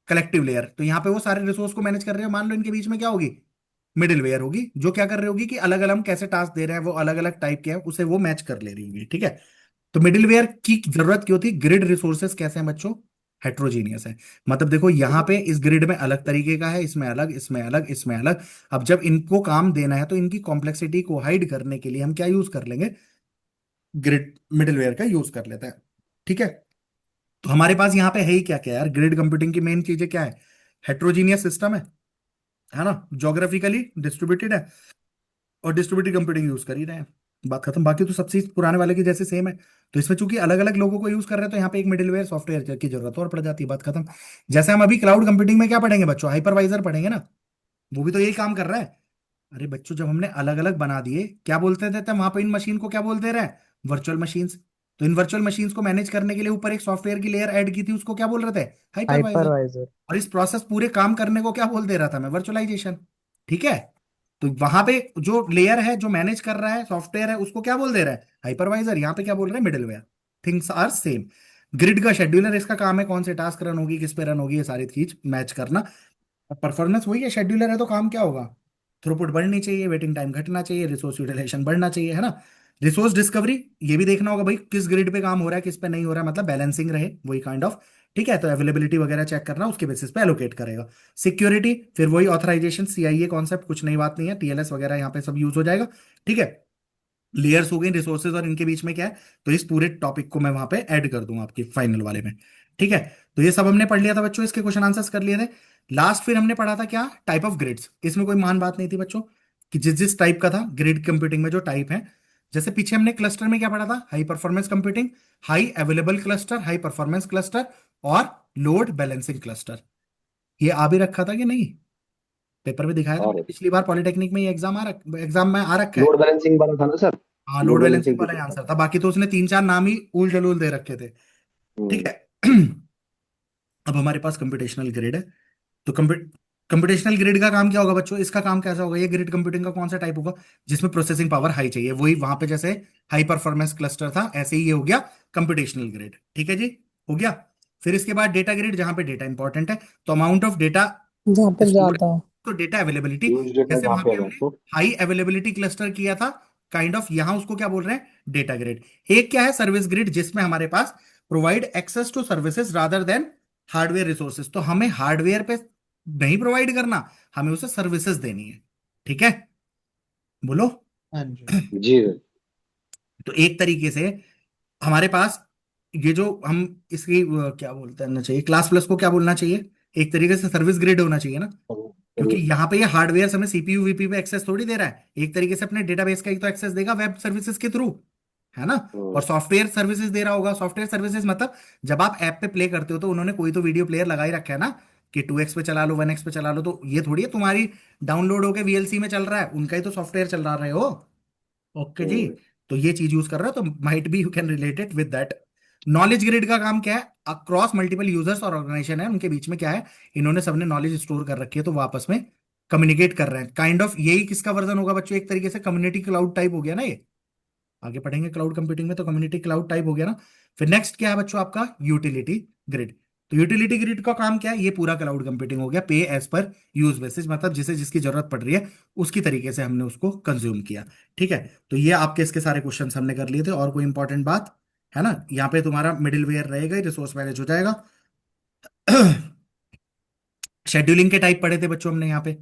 कलेक्टिव लेयर। तो यहाँ पे वो सारे रिसोर्स को मैनेज कर रहे हो, मान लो इनके बीच में क्या होगी, मिडिलवेयर होगी, जो क्या कर रही होगी कि अलग अलग हम कैसे टास्क दे रहे हैं, वो अलग अलग टाइप के हैं, उसे वो मैच कर ले रही होगी, ठीक है। तो मिडिलवेयर की जरूरत क्यों थी, ग्रिड रिसोर्सेज कैसे हैं बच्चों, हेट्रोजीनियस है। मतलब देखो यहाँ पे इस ग्रिड में अलग तरीके का है, इसमें अलग, इसमें अलग, इसमें अलग। अब जब इनको काम देना है, तो इनकी कॉम्प्लेक्सिटी को हाइड करने के लिए हम क्या यूज कर लेंगे, ग्रिड मिडिलवेयर का यूज कर लेते हैं, ठीक है। तो हमारे पास यहाँ पे है ही क्या क्या यार, ग्रिड कंप्यूटिंग की मेन चीजें क्या है, हेट्रोजीनियस सिस्टम है ना, जोग्राफिकली डिस्ट्रीब्यूटेड है, और डिस्ट्रीब्यूटेड कंप्यूटिंग यूज कर ही रहे हैं। बात खत्म। बाकी तो सब चीज पुराने वाले की जैसे सेम है। तो इसमें चूंकि अलग अलग लोगों को यूज कर रहे हैं तो यहाँ पे एक मिडिलवेयर सॉफ्टवेयर की जरूरत और पड़ जाती है। बात खत्म। जैसे हम अभी क्लाउड कंप्यूटिंग में क्या पढ़ेंगे बच्चों, हाइपरवाइजर पढ़ेंगे ना, वो भी तो यही काम कर रहा है। अरे बच्चों, जब हमने अलग अलग बना दिए, क्या बोलते थे वहां पे इन मशीन को क्या बोलते रहे, वर्चुअल मशीन्स। तो इन वर्चुअल मशीन्स को मैनेज करने के लिए ऊपर एक सॉफ्टवेयर की लेयर ऐड की थी, उसको क्या बोल रहे थे, हाइपरवाइजर। हाइपरवाइजर। और इस प्रोसेस पूरे काम करने को क्या बोल दे रहा था मैं, वर्चुअलाइजेशन। ठीक है। तो वहां पे जो लेयर है जो मैनेज कर रहा है सॉफ्टवेयर है, उसको क्या बोल दे रहा है, हाइपरवाइजर। यहाँ पे क्या बोल रहे हैं, middleware. Things are same. Grid का शेड्यूलर, इसका काम है कौन से टास्क रन होगी, किस पे रन होगी, ये सारी चीज मैच करना। परफॉर्मेंस वही है, शेड्यूलर है तो काम क्या होगा, थ्रूपुट बढ़नी चाहिए, वेटिंग टाइम घटना चाहिए, रिसोर्स यूटिलाइजेशन बढ़ना चाहिए, है ना। रिसोर्स डिस्कवरी, ये भी देखना होगा भाई किस ग्रिड पे काम हो रहा है किस पे नहीं हो रहा है, मतलब बैलेंसिंग रहे वही काइंड ऑफ। ठीक है। तो अवेलेबिलिटी वगैरह चेक करना, उसके बेसिस पे एलोकेट करेगा। सिक्योरिटी, फिर वही ऑथराइजेशन, सीआईए कॉन्सेप्ट, कुछ नई बात नहीं है, टीएलएस वगैरह यहाँ पे सब यूज हो जाएगा। ठीक है। लेयर्स हो गई रिसोर्सेज और इनके बीच में क्या है, तो इस पूरे टॉपिक को मैं वहां पे ऐड कर दूंगा आपकी फाइनल वाले में। ठीक है। तो ये सब हमने पढ़ लिया था बच्चों, इसके क्वेश्चन आंसर्स कर लिए थे। लास्ट फिर हमने पढ़ा था क्या, टाइप ऑफ ग्रिड्स। इसमें कोई महान बात नहीं थी बच्चों, कि जिस जिस टाइप का था ग्रिड कंप्यूटिंग में जो टाइप है। जैसे पीछे हमने क्लस्टर में क्या पढ़ा था, high performance computing, high available cluster, high performance cluster, और लोड बैलेंसिंग क्लस्टर। ये आ भी रखा था कि नहीं, पेपर में दिखाया था मैंने और पिछली बार पॉलिटेक्निक में, ये एग्जाम में आ रखा है। लोड बैलेंसिंग वाला था ना सर? हाँ, लोड लोड बैलेंसिंग बैलेंसिंग वाला ही पूछा था। आंसर था, बाकी तो उसने तीन चार नाम ही उल जलूल दे रखे थे। ठीक हम्म। है। अब हमारे पास कंप्यूटेशनल ग्रिड है। तो कंप्यूटेशनल ग्रिड का काम क्या होगा बच्चों, इसका काम कैसा होगा, ये ग्रिड कंप्यूटिंग का कौन सा टाइप होगा, जिसमें प्रोसेसिंग पावर हाई चाहिए, वही वहां पे जैसे हाई परफॉर्मेंस क्लस्टर था, ऐसे ही ये हो गया कंप्यूटेशनल ग्रिड। ठीक है जी, हो गया। फिर इसके बाद डेटा ग्रिड, जहां पे डेटा इंपॉर्टेंट है, तो अमाउंट ऑफ डेटा जहाँ पे स्टोर, ज्यादा हो। तो डेटा अवेलेबिलिटी। यूज डेटा जैसे जहाँ वहां पे पे है हमने तो। हाई अवेलेबिलिटी क्लस्टर किया था, काइंड ऑफ यहां उसको क्या बोल रहे हैं, डेटा ग्रिड। एक क्या है, सर्विस ग्रिड, जिसमें हमारे पास provide access to services rather than hardware resources. तो हमें हार्डवेयर पे नहीं प्रोवाइड करना, हमें उसे सर्विसेज देनी है। ठीक है, बोलो। हाँ जी। जी सर। तो एक तरीके से हमारे पास ये जो हम इसकी क्या बोलते हैं ना चाहिए, क्लास प्लस को क्या बोलना चाहिए, एक तरीके से सर्विस ग्रिड होना चाहिए ना। क्योंकि सर्विस। यहाँ पे ये हार्डवेयर हमें सीपीयू वीपी पे एक्सेस थोड़ी दे रहा है, एक तरीके से अपने डेटाबेस का ही तो एक्सेस देगा वेब सर्विसेज के थ्रू, है ना। और सॉफ्टवेयर सर्विसेज दे रहा होगा, सॉफ्टवेयर सर्विसेज मतलब जब आप ऐप पे प्ले करते हो तो उन्होंने कोई तो वीडियो प्लेयर लगा ही रखा है ना, कि 2x पे चला लो, 1x पे चला लो। तो ये थोड़ी है तुम्हारी डाउनलोड होके वीएलसी में चल रहा है, उनका ही तो सॉफ्टवेयर चल रहा है हो। ओके जी। तो ये चीज यूज कर रहे हो तो might be you can relate it with that. Knowledge grid का काम क्या है, अक्रॉस मल्टीपल यूजर्स और ऑर्गेनाइजेशन है, उनके बीच में क्या है, इन्होंने सबने नॉलेज स्टोर कर रखी है, तो वो आपस में कम्युनिकेट कर रहे हैं, काइंड ऑफ यही किसका वर्जन होगा बच्चों, एक तरीके से कम्युनिटी क्लाउड टाइप हो गया ना ये। आगे पढ़ेंगे क्लाउड कंप्यूटिंग में, तो कम्युनिटी क्लाउड टाइप हो गया ना। फिर नेक्स्ट क्या है बच्चों आपका, यूटिलिटी ग्रिड। तो यूटिलिटी ग्रिड का काम क्या है, ये पूरा क्लाउड कंप्यूटिंग हो गया, पे एज पर यूज बेसिस, मतलब जिसे जिसकी जरूरत पड़ रही है उसकी तरीके से हमने उसको कंज्यूम किया। ठीक है। तो ये आपके इसके सारे क्वेश्चन हमने कर लिए थे। और कोई इंपॉर्टेंट बात है ना, यहाँ पे तुम्हारा मिडिल वेयर रहेगा, रिसोर्स मैनेज हो जाएगा। शेड्यूलिंग के टाइप पढ़े थे बच्चों हमने यहाँ पे,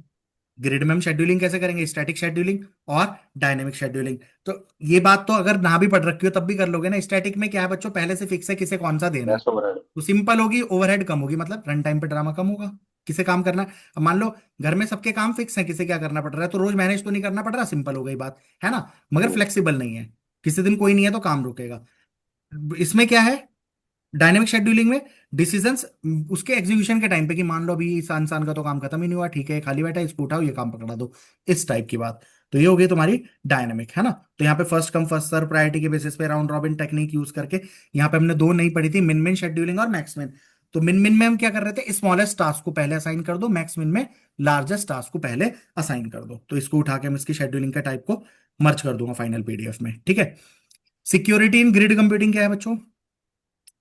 ग्रिड में हम शेड्यूलिंग कैसे करेंगे, स्टैटिक शेड्यूलिंग और डायनेमिक शेड्यूलिंग। तो ये बात तो अगर ना भी पढ़ रखी हो तब भी कर लोगे ना। स्टैटिक में क्या है बच्चों, पहले से फिक्स है किसे कौन सा देना है, बेस्ट ओवरहेड। तो सिंपल होगी, ओवरहेड कम होगी, मतलब रन टाइम पे ड्रामा कम होगा, किसे काम करना है। अब मान लो घर में सबके काम फिक्स है, किसे क्या करना पड़ रहा है, तो रोज मैनेज तो नहीं करना पड़ रहा, सिंपल हो गई बात, है ना। मगर फ्लेक्सिबल नहीं है, किसी दिन कोई नहीं है तो काम रुकेगा। इसमें क्या है, डायनेमिक शेड्यूलिंग में डिसीजंस उसके एग्जीक्यूशन के टाइम पे, कि मान लो अभी इस इंसान का तो काम खत्म ही नहीं हुआ, ठीक है खाली बैठा है, इसको उठाओ ये काम पकड़ा दो, इस टाइप की बात। तो ये हो गई तुम्हारी डायनेमिक, है ना। तो यहाँ पे first come first serve priority के बेसिस पे राउंड रॉबिन टेक्निक यूज करके, यहाँ पे हमने दो नहीं पढ़ी थी, मिन मिन शेड्यूलिंग और मैक्स मिन। तो मिन मिन में हम क्या कर रहे थे, स्मॉलेस्ट टास्क को पहले असाइन कर दो, मैक्स मिन में लार्जेस्ट टास्क को पहले असाइन कर दो। तो इसको उठा के हम इसकी शेड्यूलिंग का टाइप को मर्ज कर दूंगा फाइनल पीडीएफ में। ठीक है। सिक्योरिटी इन ग्रिड कंप्यूटिंग क्या है बच्चों,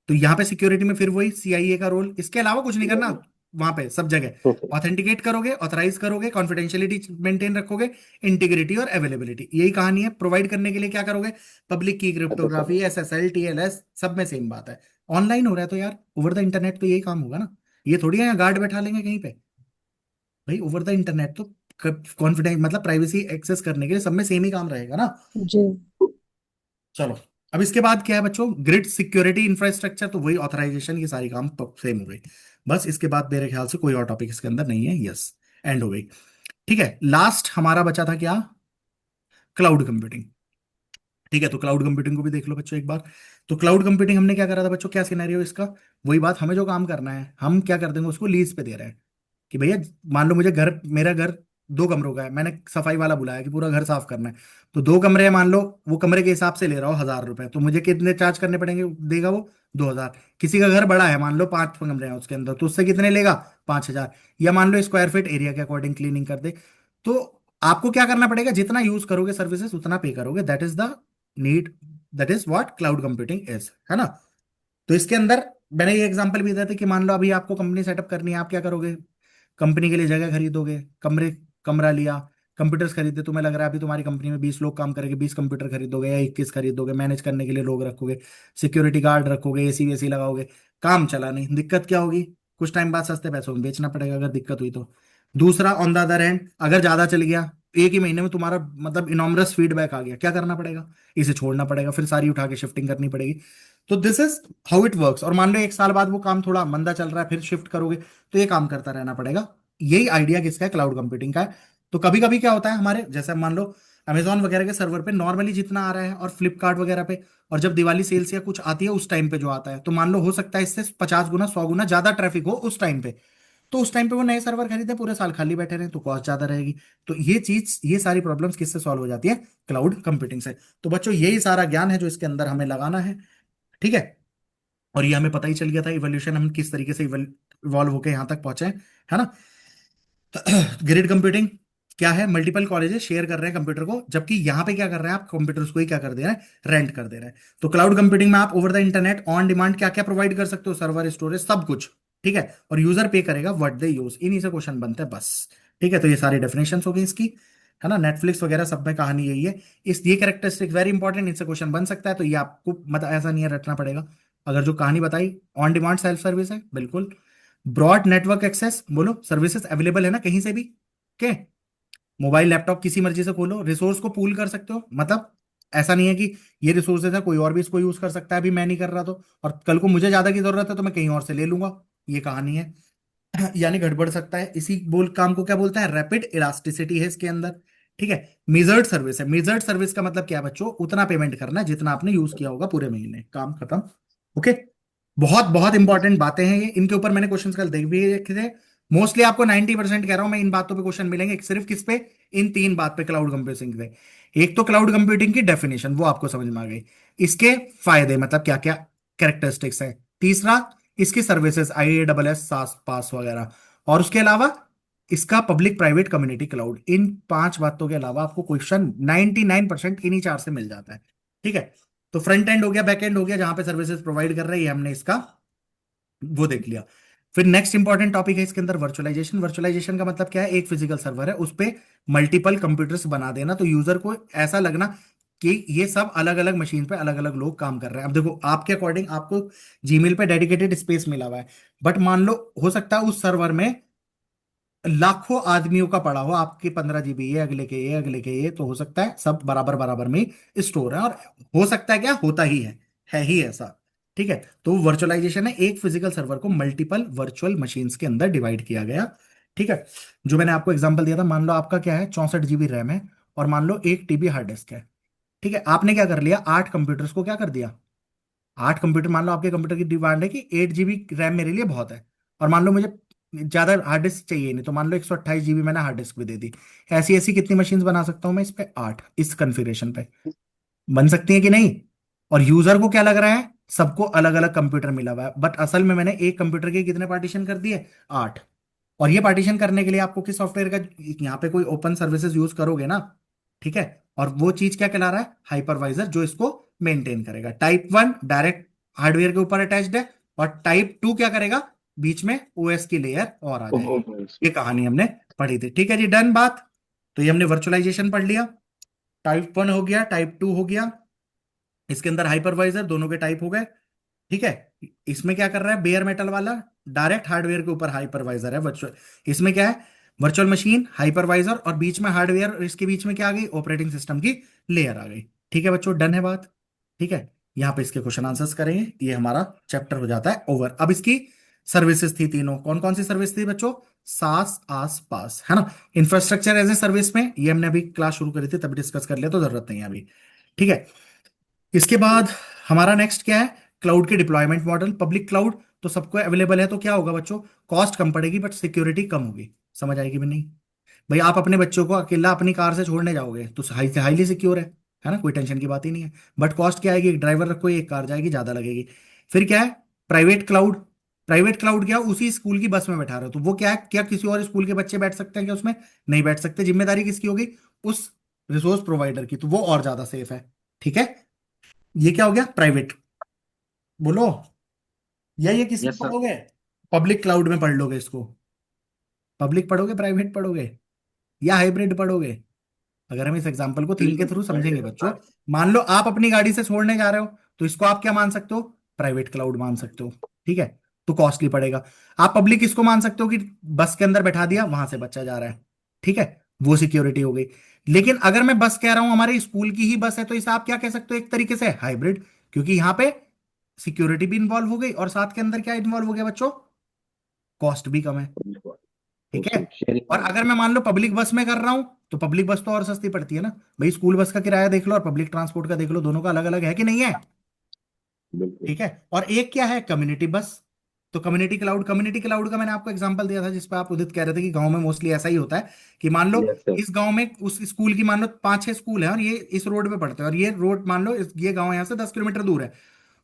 तो यहाँ पे सिक्योरिटी में फिर वही सीआईए का रोल, इसके अलावा कुछ नहीं करना। वहां पे सब जगह ऑथेंटिकेट करोगे, ऑथराइज करोगे, कॉन्फिडेंशियलिटी मेंटेन रखोगे, इंटीग्रिटी और अवेलेबिलिटी, यही कहानी है। प्रोवाइड करने के लिए क्या करोगे, पब्लिक की अच्छा सर। क्रिप्टोग्राफी, एसएसएल, टीएलएस, सब में सेम बात है। ऑनलाइन हो रहा है तो यार ओवर द इंटरनेट तो यही काम होगा ना, ये थोड़ी है गार्ड बैठा लेंगे कहीं पे। भाई ओवर द इंटरनेट तो कॉन्फिडेंस मतलब प्राइवेसी एक्सेस करने के लिए सब में सेम ही काम रहेगा ना। जी। चलो, अब इसके बाद क्या है बच्चों, ग्रिड सिक्योरिटी इंफ्रास्ट्रक्चर, तो वही ऑथराइजेशन, ये सारी काम सेम हो गई। बस इसके बाद मेरे ख्याल से कोई और टॉपिक इसके अंदर नहीं है, यस, एंड हो गई। ठीक है, लास्ट हमारा बचा था क्या, क्लाउड कंप्यूटिंग। ठीक है, तो क्लाउड कंप्यूटिंग को भी देख लो बच्चों एक बार। तो क्लाउड कंप्यूटिंग हमने क्या करा था बच्चों, क्या सिनेरियो इसका, वही बात, हमें जो काम करना है हम क्या कर देंगे, उसको लीज पे दे रहे हैं कि भैया मान लो मुझे घर, मेरा घर 2 कमरों का है, मैंने सफाई वाला बुलाया कि पूरा घर साफ करना है, तो 2 कमरे हैं मान लो, वो कमरे के हिसाब से ले रहा हो 1,000 रुपए, तो मुझे कितने चार्ज करने पड़ेंगे, देगा वो 2,000। किसी का घर बड़ा है, मान लो 5 कमरे हैं उसके अंदर, तो उससे कितने लेगा, 5,000। या मान लो स्क्वायर फीट एरिया के अकॉर्डिंग क्लीनिंग कर दे। तो आपको क्या करना पड़ेगा, जितना यूज करोगे सर्विसेज उतना पे करोगे, that is the need, that is what cloud computing is, है ना। तो इसके अंदर मैंने ये एग्जांपल भी दिया था कि मान लो अभी आपको कंपनी सेटअप करनी है, आप क्या करोगे, कंपनी के लिए जगह खरीदोगे, कमरा लिया, कंप्यूटर्स खरीदे, तुम्हें लग रहा है अभी तुम्हारी कंपनी में 20 लोग काम करेंगे, 20 कंप्यूटर खरीदोगे या 21 खरीदोगे, मैनेज करने के लिए लोग रखोगे, सिक्योरिटी गार्ड रखोगे, एसी वेसी लगाओगे, काम चला नहीं, दिक्कत क्या होगी, कुछ टाइम बाद सस्ते पैसों में बेचना पड़ेगा अगर दिक्कत हुई तो। दूसरा ऑन द अदर हैंड, अगर ज्यादा चल गया, एक ही महीने में तुम्हारा मतलब इनॉमरस फीडबैक आ गया, क्या करना पड़ेगा, इसे छोड़ना पड़ेगा, फिर सारी उठा के शिफ्टिंग करनी पड़ेगी। तो this is how it works. और मान लो 1 साल बाद वो काम थोड़ा मंदा चल रहा है, फिर शिफ्ट करोगे, तो ये काम करता रहना पड़ेगा। यही आइडिया किसका है, क्लाउड कंप्यूटिंग का है। तो कभी कभी क्या होता है हमारे, जैसे मान लो अमेजोन वगैरह के सर्वर पे नॉर्मली जितना आ रहा है, और फ्लिपकार्ट वगैरह पे, और जब दिवाली सेल्स या कुछ आती है उस टाइम पे जो आता है, तो मान लो हो सकता है इससे 50 गुना 100 गुना ज्यादा ट्रैफिक हो उस टाइम पे। तो उस टाइम पे वो नए सर्वर खरीदे, पूरे साल खाली बैठे रहे, तो कॉस्ट ज्यादा रहेगी। तो ये चीज, ये सारी प्रॉब्लम्स किससे सॉल्व हो जाती है, क्लाउड कंप्यूटिंग से। तो बच्चों यही सारा ज्ञान है जो इसके अंदर हमें लगाना है, ठीक है। और ये हमें पता ही चल गया था इवोल्यूशन, हम किस तरीके से इवॉल्व होकर यहाँ तक पहुंचे हैं, है ना। ग्रिड कंप्यूटिंग क्या है, मल्टीपल कॉलेजेस शेयर कर रहे हैं कंप्यूटर को, जबकि यहाँ पे क्या कर रहे हैं, आप कंप्यूटर्स को ही क्या कर दे रहे हैं, रेंट कर दे रहे हैं। तो क्लाउड कंप्यूटिंग में आप over the internet on demand क्या क्या प्रोवाइड कर सकते हो, सर्वर, स्टोरेज, सब कुछ, ठीक है। और यूजर पे करेगा व्हाट दे यूज, इन्हीं से क्वेश्चन बनते हैं बस, ठीक है। तो ये सारी डेफिनेशन हो गई इसकी, है ना। नेटफ्लिक्स वगैरह सब में कहानी यही है। इस ये कैरेक्टरिस्टिक वेरी इंपॉर्टेंट, इनसे क्वेश्चन बन सकता है, तो ये आपको मतलब ऐसा नहीं है रटना पड़ेगा। अगर जो कहानी बताई, ऑन डिमांड सेल्फ सर्विस है बिल्कुल, ब्रॉड नेटवर्क एक्सेस, बोलो सर्विसेज अवेलेबल है ना कहीं से भी, के मोबाइल लैपटॉप किसी मर्जी से खोलो, रिसोर्स को पूल कर सकते हो, मतलब ऐसा नहीं है कि ये रिसोर्सेज है कोई और भी इसको यूज कर सकता है, अभी मैं नहीं कर रहा तो, और कल को मुझे ज्यादा की जरूरत है तो मैं कहीं और से ले लूंगा, ये कहानी है। यानी गड़बड़ सकता है, इसी बोल काम को क्या बोलते हैं, रैपिड इलास्टिसिटी है इसके अंदर, ठीक है। मेजर्ड सर्विस है, मेजर्ड सर्विस का मतलब क्या है बच्चों, उतना पेमेंट करना है जितना आपने यूज किया होगा पूरे महीने, काम खत्म, ओके। बहुत बहुत इंपॉर्टेंट बातें हैं ये, इनके ऊपर मैंने क्वेश्चन कल देख भी रखे थे। मोस्टली आपको 90% कह रहा हूं मैं, इन बातों पे क्वेश्चन मिलेंगे, सिर्फ किस पे, इन 3 बात पे क्लाउड कंप्यूटिंग पे। एक तो क्लाउड कंप्यूटिंग की डेफिनेशन, वो आपको समझ में आ गई, इसके फायदे मतलब क्या क्या कैरेक्टरिस्टिक्स है, तीसरा इसकी सर्विसेज IaaS सास पास वगैरह, और उसके अलावा इसका पब्लिक प्राइवेट कम्युनिटी क्लाउड, इन 5 बातों के अलावा आपको क्वेश्चन 99% इन्हीं 4 से मिल जाता है, ठीक है। तो फ्रंट एंड हो गया, बैक एंड हो गया, जहां पे सर्विसेज प्रोवाइड कर रहे हैं, ये हमने इसका वो देख लिया। फिर नेक्स्ट इंपॉर्टेंट टॉपिक है इसके अंदर वर्चुअलाइजेशन। वर्चुअलाइजेशन का मतलब क्या है, एक फिजिकल सर्वर है उस पे मल्टीपल कंप्यूटर्स बना देना, तो यूजर को ऐसा लगना कि ये सब अलग अलग मशीन पे अलग अलग लोग काम कर रहे हैं। अब देखो आपके अकॉर्डिंग आपको जीमेल पे डेडिकेटेड स्पेस मिला हुआ है, बट मान लो हो सकता है उस सर्वर में लाखों आदमियों का पड़ा हो, आपके 15 GB ये, अगले के ये, अगले के ये, तो हो सकता है सब बराबर बराबर में स्टोर है, और हो सकता है क्या, होता ही है ही ऐसा, ठीक है। तो वर्चुअलाइजेशन है, एक फिजिकल सर्वर को मल्टीपल वर्चुअल मशीन्स के अंदर डिवाइड किया गया, ठीक है। जो मैंने आपको एग्जांपल दिया था, मान लो आपका क्या है, 64 GB रैम है, और मान लो 1 TB हार्ड डिस्क है, ठीक है। आपने क्या कर लिया, 8 कंप्यूटर्स को क्या कर दिया, 8 कंप्यूटर, मान लो आपके कंप्यूटर की डिमांड है कि 8 GB रैम मेरे लिए बहुत है, और मान लो मुझे ज्यादा हार्ड डिस्क चाहिए नहीं, तो मान लो 128 GB मैंने हार्ड डिस्क भी दे दी। ऐसी ऐसी कितनी मशीन बना सकता हूं मैं इस पे, 8, इस कॉन्फ़िगरेशन पे बन सकती है कि नहीं। और यूजर को क्या लग रहा है, सबको अलग अलग कंप्यूटर मिला हुआ है, बट असल में मैंने एक कंप्यूटर के कितने पार्टीशन कर दिए, 8। और ये पार्टीशन करने के लिए आपको किस सॉफ्टवेयर का, यहाँ पे कोई ओपन सर्विसेज यूज करोगे ना, ठीक है। और वो चीज क्या कहला रहा है, हाइपरवाइजर, जो इसको मेंटेन करेगा। टाइप 1 डायरेक्ट हार्डवेयर के ऊपर अटैच्ड है, और टाइप 2 क्या करेगा, बीच में OS की लेयर और आ ओहो, जाएगी। ये कहानी हमने पढ़ी थी, ठीक है जी, डन बात। तो ये हमने वर्चुअलाइजेशन पढ़ लिया, टाइप 1 हो गया, टाइप 2 हो गया, इसके अंदर हाइपरवाइजर दोनों के टाइप हो गए, ठीक है। इसमें क्या कर रहा है, बेयर मेटल वाला डायरेक्ट हार्डवेयर के ऊपर हाइपरवाइजर है वर्चुअल, इसमें क्या है, वर्चुअल मशीन, हाइपरवाइजर, और बीच में हार्डवेयर, और इसके बीच में क्या आ गई, ऑपरेटिंग सिस्टम की लेयर आ गई, ठीक है बच्चों, डन है बात, ठीक है। यहाँ पे इसके क्वेश्चन आंसर्स करेंगे, ये हमारा चैप्टर हो जाता है ओवर। अब इसकी सर्विसेज थी तीनों, कौन कौन सी सर्विस थी बच्चों, सास आस पास, है ना। इंफ्रास्ट्रक्चर एज ए सर्विस में ये हमने अभी क्लास शुरू करी थी तभी डिस्कस कर लिया, तो जरूरत नहीं है अभी, ठीक है। इसके बाद हमारा नेक्स्ट क्या है, क्लाउड के डिप्लॉयमेंट मॉडल। पब्लिक क्लाउड तो सबको अवेलेबल है, तो क्या होगा बच्चों, कॉस्ट कम पड़ेगी बट सिक्योरिटी कम होगी। समझ आएगी भी नहीं? भाई आप अपने बच्चों को अकेला अपनी कार से छोड़ने जाओगे तो हाईली सिक्योर है ना, कोई टेंशन की बात ही नहीं है। बट कॉस्ट क्या आएगी, एक ड्राइवर रखो एक कार जाएगी, ज्यादा लगेगी। फिर क्या है, प्राइवेट क्लाउड। प्राइवेट क्लाउड क्या, उसी स्कूल की बस में बैठा रहे हो तो वो क्या है, क्या किसी और स्कूल के बच्चे बैठ सकते हैं क्या उसमें? नहीं बैठ सकते। जिम्मेदारी किसकी होगी, उस रिसोर्स प्रोवाइडर की, तो वो और ज्यादा सेफ है। ठीक है, ये क्या हो गया प्राइवेट, बोलो। या ये किस में यस सर। पढ़ोगे, पब्लिक क्लाउड में पढ़ लोगे इसको? पब्लिक पढ़ोगे, प्राइवेट पढ़ोगे, या हाइब्रिड पढ़ोगे? अगर हम इस एग्जांपल को थीम के थ्रू समझेंगे बच्चों, मान लो आप अपनी गाड़ी से छोड़ने जा रहे हो तो इसको आप क्या मान सकते हो, प्राइवेट क्लाउड मान सकते हो। ठीक है, तो कॉस्टली पड़ेगा। आप पब्लिक इसको मान सकते हो कि बस के अंदर बैठा दिया, वहां से बच्चा जा रहा है, ठीक है, वो सिक्योरिटी हो गई। लेकिन अगर मैं बस कह रहा हूं हमारे स्कूल की ही बस है, तो इसे आप क्या कह सकते हो, एक तरीके से हाइब्रिड, क्योंकि यहां पे सिक्योरिटी भी इन्वॉल्व हो गई और साथ के अंदर क्या इन्वॉल्व हो गया बच्चों, कॉस्ट भी कम है। ठीक है, ओके, शेयरिंग और मॉडल। अगर मैं मान लो पब्लिक बस में कर रहा हूं तो पब्लिक बस तो और सस्ती पड़ती है ना। भाई स्कूल बस का किराया देख लो और पब्लिक ट्रांसपोर्ट का देख लो, दोनों का अलग अलग है कि नहीं है? बिल्कुल। ठीक है, और एक क्या है, कम्युनिटी बस। तो कम्युनिटी क्लाउड, कम्युनिटी क्लाउड का मैंने आपको एग्जांपल दिया था जिस पे आप उदित कह रहे थे कि गांव में मोस्टली ऐसा ही होता है कि मान लो यस सर। इस गांव में उस स्कूल की मान लो 5-6 स्कूल है और ये इस रोड पे पढ़ते हैं, और ये रोड मान लो ये गांव यहाँ से 10 किलोमीटर दूर है।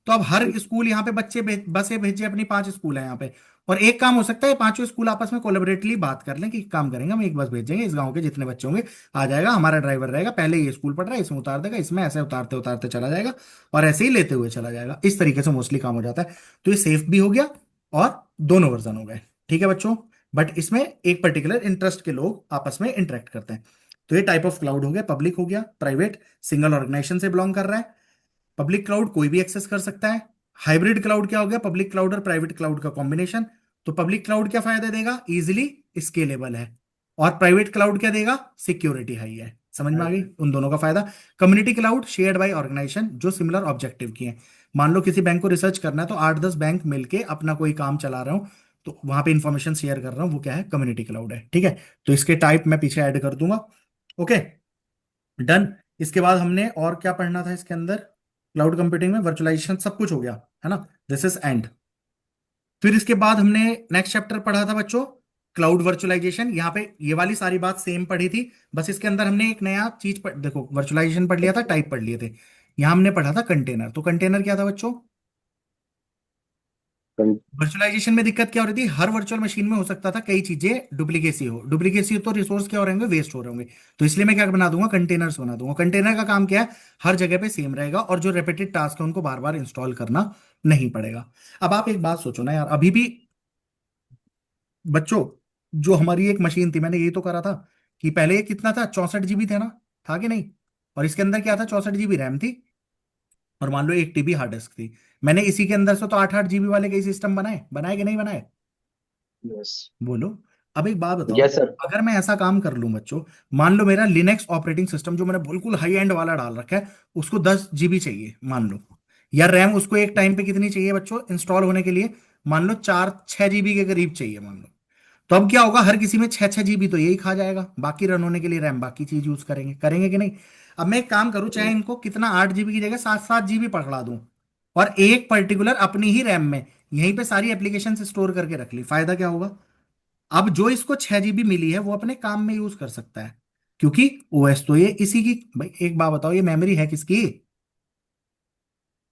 तो अब हर स्कूल यहाँ पे बच्चे बसें भेजे, अपनी 5 स्कूल है यहाँ पे। और एक काम हो सकता है, पांचों स्कूल आपस में कोलेबरेटली बात कर लें कि काम करेंगे, हम एक बस भेजेंगे, इस गांव के जितने बच्चे होंगे आ जाएगा, हमारा ड्राइवर रहेगा, पहले ये स्कूल पढ़ रहा है इसमें उतार देगा, इसमें ऐसे उतारते उतारते चला जाएगा और ऐसे ही लेते हुए चला जाएगा। इस तरीके से मोस्टली काम हो जाता है। तो ये सेफ भी हो गया और दोनों वर्जन हो गए। ठीक है बच्चों, बट इसमें एक पर्टिकुलर इंटरेस्ट के लोग आपस में इंटरेक्ट करते हैं। तो ये टाइप ऑफ क्लाउड हो गया, पब्लिक हो गया, प्राइवेट सिंगल ऑर्गेनाइजेशन से बिलोंग कर रहा है, पब्लिक क्लाउड कोई भी एक्सेस कर सकता है। हाइब्रिड क्लाउड क्या हो गया, पब्लिक क्लाउड और प्राइवेट क्लाउड का कॉम्बिनेशन। तो पब्लिक क्लाउड क्या फायदा देगा, इजिली स्केलेबल है, और प्राइवेट क्लाउड क्या देगा, सिक्योरिटी हाई है। समझ में आ गई उन दोनों का फायदा। Community cloud shared by organization जो सिमिलर ऑब्जेक्टिव की है। मान लो किसी बैंक को रिसर्च करना है तो 8-10 बैंक मिलके अपना कोई काम चला रहा हूं, तो वहां पे इंफॉर्मेशन शेयर कर रहा हूं, वो क्या है, कम्युनिटी क्लाउड है। ठीक है, तो इसके टाइप मैं पीछे ऐड कर दूंगा। Okay, done. इसके बाद हमने और क्या पढ़ना था इसके अंदर, क्लाउड कंप्यूटिंग में वर्चुअलाइजेशन सब कुछ हो गया है ना, दिस इज एंड। फिर इसके बाद हमने नेक्स्ट चैप्टर पढ़ा था बच्चों, क्लाउड वर्चुअलाइजेशन। यहाँ पे ये वाली सारी बात सेम पढ़ी थी, बस इसके अंदर हमने एक नया चीज देखो, वर्चुअलाइजेशन पढ़ लिया था, टाइप पढ़ लिए थे। यहाँ हमने पढ़ा था कंटेनर। तो कंटेनर क्या था बच्चों, कं- वर्चुअलाइजेशन में दिक्कत क्या हो रही थी, हर वर्चुअल मशीन में हो सकता था कई चीजें डुप्लीकेसी हो, डुप्लीकेसी हो तो रिसोर्स क्या हो रहे होंगे, वेस्ट हो रहे होंगे। तो इसलिए मैं क्या बना दूंगा, कंटेनर्स बना दूंगा। कंटेनर का काम क्या है, हर जगह पे सेम रहेगा और जो रेपिटेड टास्क है उनको बार बार इंस्टॉल करना नहीं पड़ेगा। अब आप एक बात सोचो ना यार, अभी भी बच्चों जो हमारी एक मशीन थी, मैंने ये तो करा था कि पहले ये कितना था, 64 GB था ना, था कि नहीं? और इसके अंदर क्या था, 64 GB रैम थी और मान लो 1 TB हार्ड डिस्क थी। मैंने इसी के अंदर से तो 8-8 GB वाले कई सिस्टम बनाए, बनाए कि नहीं बनाए, यस। बोलो। अब एक बात बताओ, यस सर। अगर मैं ऐसा काम कर लूं बच्चों, मान लो मेरा लिनक्स ऑपरेटिंग सिस्टम जो मैंने बिल्कुल हाई एंड वाला डाल रखा है, उसको 10 GB चाहिए मान लो, या रैम उसको एक टाइम पे कितनी चाहिए बच्चों इंस्टॉल होने के लिए, मान लो 4-6 GB के करीब चाहिए मान लो। तो अब क्या होगा, हर किसी में 6-6 GB तो यही खा जाएगा, बाकी रन होने के लिए रैम बाकी चीज यूज करेंगे, करेंगे कि नहीं? अब मैं एक काम करूं, चाहे इनको कितना 8 GB की जगह 7-7 GB पकड़ा दूं, और एक पर्टिकुलर अपनी ही रैम में यहीं पे सारी एप्लीकेशन स्टोर करके रख ली, फायदा क्या होगा, अब जो इसको 6 GB मिली है वो अपने काम में यूज कर सकता है, क्योंकि ओएस तो ये इसी की। भाई एक बात बताओ, ये मेमोरी है किसकी,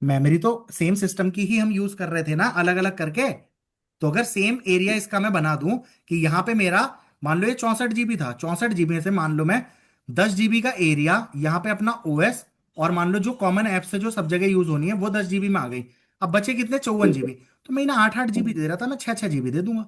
मेमोरी तो सेम सिस्टम की ही हम यूज कर रहे थे ना, अलग अलग करके। तो अगर सेम एरिया इसका मैं बना दूं कि यहाँ पे मेरा मान लो ये 64 GB था, 64 GB में से मान लो मैं 10 GB का एरिया यहाँ पे अपना ओएस, और मान लो जो कॉमन ऐप्स है जो सब जगह यूज होनी है वो 10 GB में आ गई। अब बचे कितने, 54 GB। तो मैं इन्हें 8-8 GB दे रहा था, मैं 6-6 GB दे दूंगा,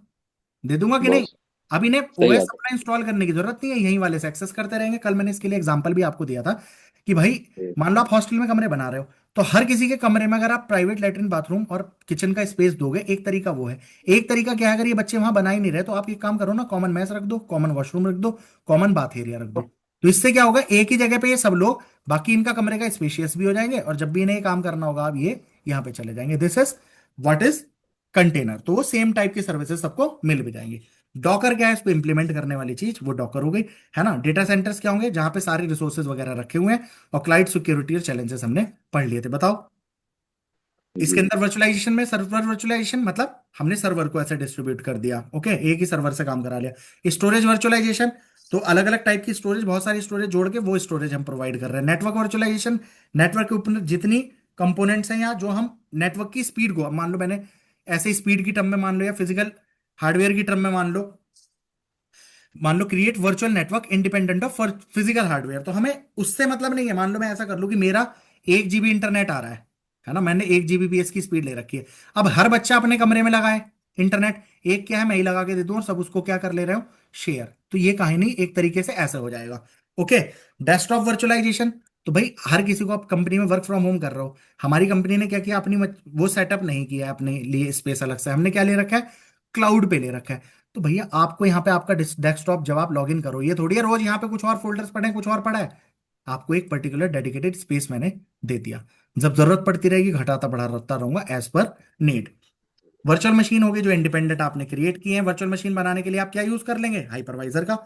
दे दूंगा कि नहीं? बहुत अब इन्हें सही ओएस बात अपना इंस्टॉल करने की जरूरत नहीं है, यहीं वाले से एक्सेस करते रहेंगे। कल मैंने इसके लिए एग्जांपल भी आपको दिया था कि भाई है। मान लो आप हॉस्टल में कमरे बना रहे हो, तो हर किसी के कमरे में अगर आप प्राइवेट लेटरिन बाथरूम और किचन का स्पेस दोगे, एक तरीका वो है। एक तरीका क्या है, अगर ये बच्चे वहां बना ही नहीं रहे तो आप एक काम करो ना, कॉमन मैस रख दो, कॉमन वॉशरूम रख दो, कॉमन बाथ एरिया रख दो। तो इससे क्या होगा, एक ही जगह पे ये सब लोग, बाकी इनका कमरे का स्पेशियस भी हो जाएंगे, और जब भी इन्हें ये काम करना होगा आप ये यहाँ पे चले जाएंगे। This is what is container. तो वो सेम टाइप की सर्विसेज सबको मिल भी जाएंगी। डॉकर क्या है, इसको इंप्लीमेंट करने वाली चीज, वो डॉकर हो गई, है ना। डेटा सेंटर्स क्या होंगे, जहां पे सारी रिसोर्सेज वगैरह रखे हुए हैं। और क्लाउड सिक्योरिटी और चैलेंजेस हमने पढ़ लिए थे, बताओ। इसके जी। अंदर वर्चुअलाइजेशन में, सर्वर वर्चुअलाइजेशन मतलब हमने सर्वर को ऐसे डिस्ट्रीब्यूट कर दिया, ओके, एक ही सर्वर से काम करा लिया। स्टोरेज वर्चुअलाइजेशन, तो अलग अलग टाइप की स्टोरेज, बहुत सारी स्टोरेज जोड़ के वो स्टोरेज हम प्रोवाइड कर रहे हैं। नेटवर्क वर्चुअलाइजेशन, नेटवर्क के ऊपर जितनी कंपोनेंट्स हैं, या जो हम नेटवर्क की स्पीड को, अब मान लो मैंने ऐसे स्पीड की टर्म में मान लो, या फिजिकल हार्डवेयर की टर्म में मान लो create virtual network independent of physical hardware, तो हमें उससे मतलब नहीं है। मान लो मैं ऐसा कर लूं कि मेरा 1 GB इंटरनेट आ रहा है ना, मैंने 1 Gbps की स्पीड ले रखी है। अब हर बच्चा अपने कमरे में लगाए इंटरनेट, एक क्या है, मैं ही लगा के दे दूं और सब उसको क्या कर ले रहे हो, शेयर। तो ये कहानी एक तरीके से ऐसा हो जाएगा, ओके। डेस्कटॉप वर्चुअलाइजेशन, तो भाई हर किसी को, आप कंपनी में वर्क फ्रॉम होम कर रहे हो, हमारी कंपनी ने क्या किया, अपनी वो सेटअप नहीं किया है अपने लिए स्पेस अलग से, हमने क्या ले रखा है, क्लाउड पे ले रखा है। तो भैया आपको यहाँ पे आपका डेस्कटॉप जब आप लॉग इन करो, ये थोड़ी है रोज यहाँ पे कुछ और फोल्डर्स पड़े हैं, कुछ और पड़ा है। आपको एक पर्टिकुलर डेडिकेटेड स्पेस मैंने दे दिया, जब जरूरत पड़ती रहेगी घटाता बढ़ाता रहूंगा as per need. Virtual machine होगी जो इंडिपेंडेंट आपने क्रिएट किए हैं, वर्चुअल मशीन बनाने के लिए आप क्या यूज कर लेंगे, हाइपरवाइजर का,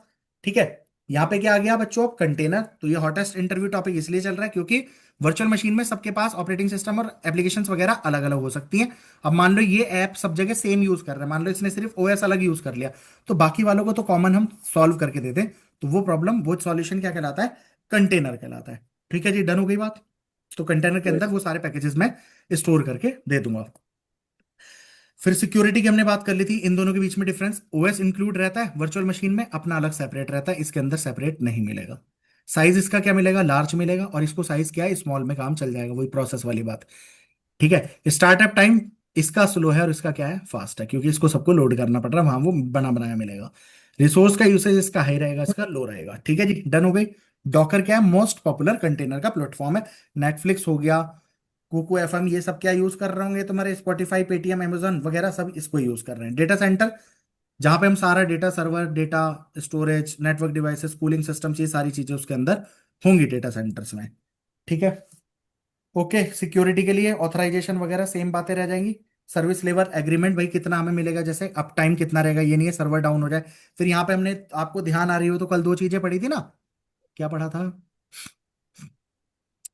ठीक है। यहाँ पे क्या आ गया बच्चों, कंटेनर। तो ये हॉटेस्ट इंटरव्यू टॉपिक इसलिए चल रहा है क्योंकि वर्चुअल मशीन में सबके पास ऑपरेटिंग सिस्टम और एप्लीकेशंस वगैरह अलग अलग हो सकती हैं। अब मान लो ये ऐप सब जगह सेम यूज कर रहा है, मान लो इसने सिर्फ ओएस अलग यूज कर लिया, तो बाकी वालों को तो कॉमन हम सॉल्व करके देते हैं। तो वो प्रॉब्लम, वो सॉल्यूशन क्या कहलाता है, कंटेनर कहलाता है। ठीक है जी, डन हो गई बात। तो कंटेनर के अंदर यस। वो सारे पैकेजेस मैं स्टोर करके दे दूंगा। फिर सिक्योरिटी की हमने बात कर ली थी, इन दोनों के बीच में डिफरेंस, ओएस इंक्लूड रहता है वर्चुअल मशीन में, अपना अलग सेपरेट रहता है, इसके अंदर सेपरेट नहीं मिलेगा। साइज इसका क्या मिलेगा, लार्ज मिलेगा, और इसको साइज क्या है, स्मॉल में काम चल जाएगा, वही प्रोसेस वाली बात। ठीक है। स्टार्टअप टाइम इसका स्लो है और इसका क्या है, फास्ट है, क्योंकि इसको सबको लोड करना पड़ रहा है, वहां वो बना बनाया मिलेगा। रिसोर्स का यूसेज इसका हाई रहेगा, इसका लो रहेगा। ठीक है जी, डन हो गई। डॉकर क्या है, मोस्ट पॉपुलर कंटेनर का प्लेटफॉर्म है। नेटफ्लिक्स हो गया, कुकू एफएम, ये सब क्या यूज कर रहे होंगे तुम्हारे, स्पॉटिफाई, पेटीएम, अमेजन वगैरह सब इसको यूज कर रहे हैं। डेटा सेंटर, जहां पे हम सारा data, server data, storage, network devices, cooling systems, ये सारी चीजें उसके अंदर होंगी डेटा सेंटर्स में। ठीक है, ओके। सिक्योरिटी के लिए ऑथराइजेशन वगैरह सेम बातें रह जाएंगी। सर्विस लेवल एग्रीमेंट, भाई कितना हमें मिलेगा, जैसे अप टाइम कितना रहेगा, ये नहीं है सर्वर डाउन हो जाए। फिर यहाँ पे हमने, आपको ध्यान आ रही हो तो कल दो चीजें पढ़ी थी ना, क्या पढ़ा था,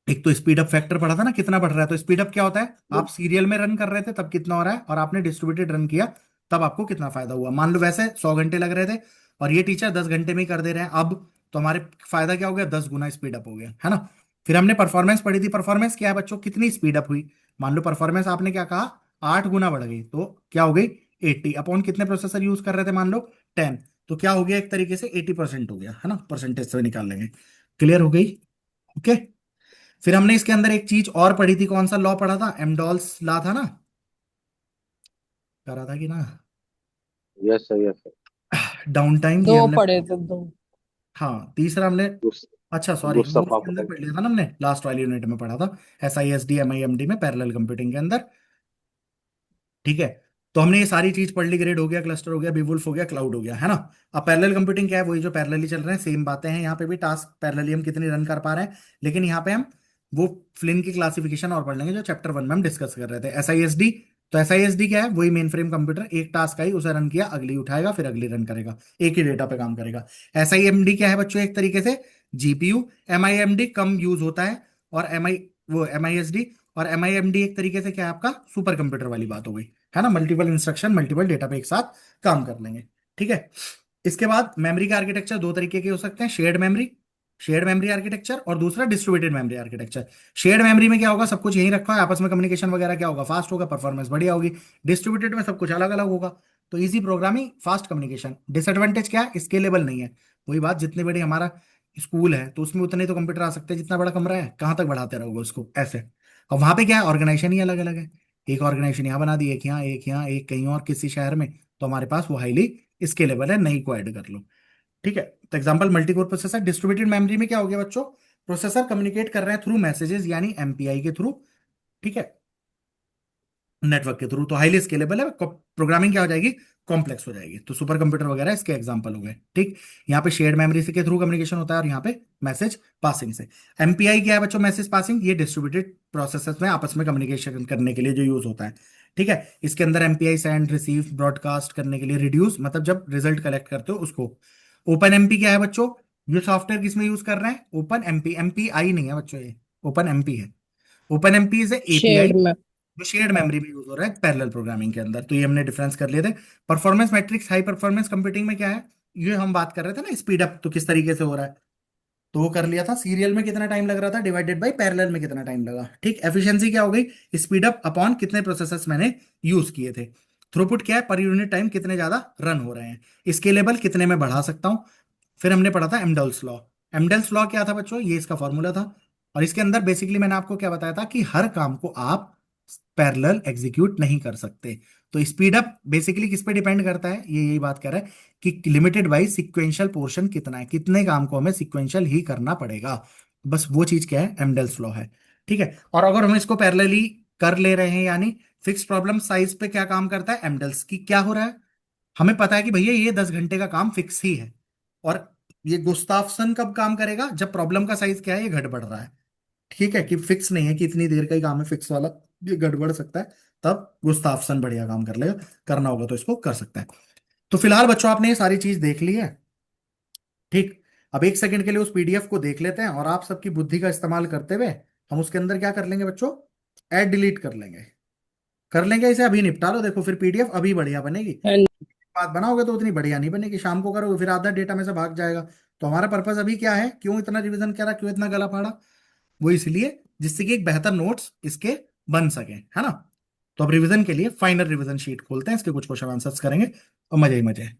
एक तो स्पीड अप फैक्टर पढ़ा था ना, कितना बढ़ रहा है। तो स्पीड अप क्या होता है, आप सीरियल में रन कर रहे थे तब कितना हो रहा है, और आपने डिस्ट्रीब्यूटेड रन किया तब आपको कितना फायदा हुआ। मान लो वैसे 100 घंटे लग रहे थे और ये टीचर 10 घंटे में ही कर दे रहे हैं, अब तो हमारे फायदा क्या हो गया, 10 गुना स्पीड अप हो गया, है ना। फिर हमने परफॉर्मेंस पढ़ी थी, परफॉर्मेंस क्या है बच्चों, कितनी स्पीड अप हुई। मान लो परफॉर्मेंस आपने क्या कहा, 8 गुना बढ़ गई, तो क्या हो गई, 80 अपॉन कितने प्रोसेसर यूज कर रहे थे, मान लो 10, तो क्या हो गया, एक तरीके से 80% हो गया, है ना, परसेंटेज से निकाल लेंगे। क्लियर हो गई, ओके। फिर हमने इसके अंदर एक चीज और पढ़ी थी, कौन सा लॉ पढ़ा था, एमडॉल्स लॉ था ना, करा था कि ना, yes sir, yes sir. Down time, ये दो हमने, पढ़े थे दो। हाँ तीसरा हमने, अच्छा सॉरी, वो गुस्ताफ उसके आपका अंदर टाइम। पढ़ लिया था ना हमने, लास्ट वाली यूनिट में पढ़ा था, SISD MIMD में, पैरेलल कंप्यूटिंग के अंदर। ठीक है, तो हमने ये सारी चीज पढ़ ली, ग्रिड हो गया, क्लस्टर हो गया, बीवुल्फ हो गया, क्लाउड हो गया, है ना। अब पैरेलल कंप्यूटिंग क्या है, वही जो पैरेलली चल रहे हैं, सेम बातें हैं यहाँ पे भी, टास्क पैरेलली हम कितनी रन कर पा रहे हैं, लेकिन यहाँ पे हम वो फ्लिन की क्लासिफिकेशन और पढ़ लेंगे जो चैप्टर 1 में हम डिस्कस कर रहे थे। SISD, तो SISD क्या है, वही मेन फ्रेम कंप्यूटर, एक टास्क आई उसे रन किया, अगली उठाएगा, फिर अगली रन करेगा, एक ही डेटा पे काम करेगा। SIMD क्या है बच्चों, एक तरीके से GPU। MIMD कम यूज होता है, और वो MISD, और MIMD एक तरीके से क्या है आपका, सुपर कंप्यूटर वाली बात हो गई, है ना, मल्टीपल इंस्ट्रक्शन मल्टीपल डेटा पे एक साथ काम कर लेंगे। ठीक है। इसके बाद मेमोरी का आर्किटेक्चर दो तरीके के हो सकते हैं, शेयर्ड मेमोरी आर्किटेक्चर, और दूसरा distributed memory architecture. Shared memory में क्या होगा, सब कुछ यहीं रखा है, आपस में कम्युनिकेशन वगैरह क्या होगा, फास्ट होगा, परफॉर्मेंस बढ़िया होगी। डिस्ट्रीब्यूटेड में सब कुछ अलग अलग होगा, तो easy programming, fast communication. Disadvantage क्या है, स्केलेबल नहीं है। वही बात, जितनी बड़ी हमारा स्कूल है तो उसमें उतने तो कंप्यूटर आ सकते हैं जितना बड़ा कमरा है, कहाँ तक बढ़ाते रहोगे उसको ऐसे। और वहां पे क्या है, ऑर्गेनाइजेशन ही अलग अलग है, एक ऑर्गेनाइजेशन यहाँ बना दी, एक यहाँ, एक यहाँ, एक कहीं और किसी शहर में, तो हमारे पास वो हाईली स्केलेबल है, नहीं को ऐड कर लो। ठीक है, तो example multi core processor. Distributed memory में क्या हो गया बच्चों, प्रोसेसर कम्युनिकेट कर रहे हैं थ्रू मैसेजेस, यानी MPI के थ्रू, ठीक है, नेटवर्क के थ्रू, तो हाईली स्केलेबल है, प्रोग्रामिंग क्या हो जाएगी, कॉम्प्लेक्स हो जाएगी। तो सुपर कंप्यूटर वगैरह इसके एग्जांपल हो गए। ठीक, यहाँ पे शेयर्ड मेमोरी से के थ्रू कम्युनिकेशन होता है, और यहाँ पे मैसेज पासिंग से। MPI क्या है बच्चों, मैसेज पासिंग, ये डिस्ट्रीब्यूटेड प्रोसेसर्स में आपस में कम्युनिकेशन करने के लिए जो यूज होता है। ठीक है। इसके अंदर एमपीआई सेंड रिसीव ब्रॉडकास्ट करने के लिए रिड्यूस, मतलब जब रिजल्ट कलेक्ट करते हो उसको। ओपन एमपी क्या है बच्चों? ये सॉफ्टवेयर किसमें यूज कर रहे हैं? ओपन एमपी, एमपीआई नहीं है बच्चों, ये ओपन एमपी है। Open MP is API shared में। जो शेयर्ड मेमोरी में यूज हो रहा है पैरेलल प्रोग्रामिंग के अंदर। तो ये हमने डिफरेंस कर लिए थे। Performance matrix high performance computing में क्या है? ये हम बात कर रहे थे ना, स्पीड अप तो किस तरीके से हो रहा है, तो वो कर लिया था। सीरियल में कितना टाइम लग रहा था डिवाइडेड बाय पैरेलल में कितना टाइम लगा। ठीक, एफिशिएंसी क्या हो गई? स्पीड अप अपॉन कितने प्रोसेसर्स मैंने यूज किए थे। थ्रूपुट क्या है? पर यूनिट टाइम कितने ज्यादा रन हो रहे हैं। स्केलेबल कितने में बढ़ा सकता हूं। फिर हमने पढ़ा था एमडल्स लॉ। एमडल्स लॉ क्या था बच्चों? ये इसका फॉर्मूला था। और इसके अंदर बेसिकली मैंने आपको क्या बताया था कि हर काम को आप पैरेलल एग्जीक्यूट नहीं कर सकते। तो स्पीड अप बेसिकली किस पे डिपेंड करता है? ये यही बात कर रहा है कि लिमिटेड बाई सिक्वेंशियल पोर्शन कितना है, कितने काम को हमें सिक्वेंशियल ही करना पड़ेगा। बस वो चीज क्या है? एमडल्स लॉ है। ठीक है। और अगर हम इसको पैरेलली कर ले रहे हैं, यानी फिक्स प्रॉब्लम साइज पे क्या काम करता है? एमडल्स की क्या हो रहा है? हमें पता है कि भैया ये 10 घंटे का काम फिक्स ही है। और ये गुस्ताफसन कब काम करेगा? जब प्रॉब्लम का साइज क्या है? ये घट बढ़ रहा है। ठीक है, कि फिक्स नहीं है कि इतनी देर का ही काम है फिक्स वाला, ये गड़बड़ सकता है। तब गुस्ताफसन बढ़िया काम कर लेगा। करना होगा तो इसको कर सकता है। तो फिलहाल बच्चों आपने ये सारी चीज देख ली है। ठीक। अब एक सेकंड के लिए उस पीडीएफ को देख लेते हैं और आप सबकी बुद्धि का इस्तेमाल करते हुए हम उसके अंदर क्या कर लेंगे बच्चों? ऐड डिलीट कर लेंगे। कर लेंगे इसे, अभी निपटा लो। देखो फिर पीडीएफ अभी बढ़िया बनेगी। हाँ बात बनाओगे तो उतनी बढ़िया नहीं बनेगी, शाम को करोगे फिर आधा डेटा में से भाग जाएगा। तो हमारा पर्पस अभी क्या है? क्यों इतना रिवीजन करा, क्यों इतना गला फाड़ा? वो इसलिए जिससे कि एक बेहतर नोट्स इसके बन सके, है ना। तो अब रिवीजन के लिए फाइनल रिवीजन शीट खोलते हैं, इसके कुछ क्वेश्चन आंसर्स करेंगे और मजे ही मजे हैं।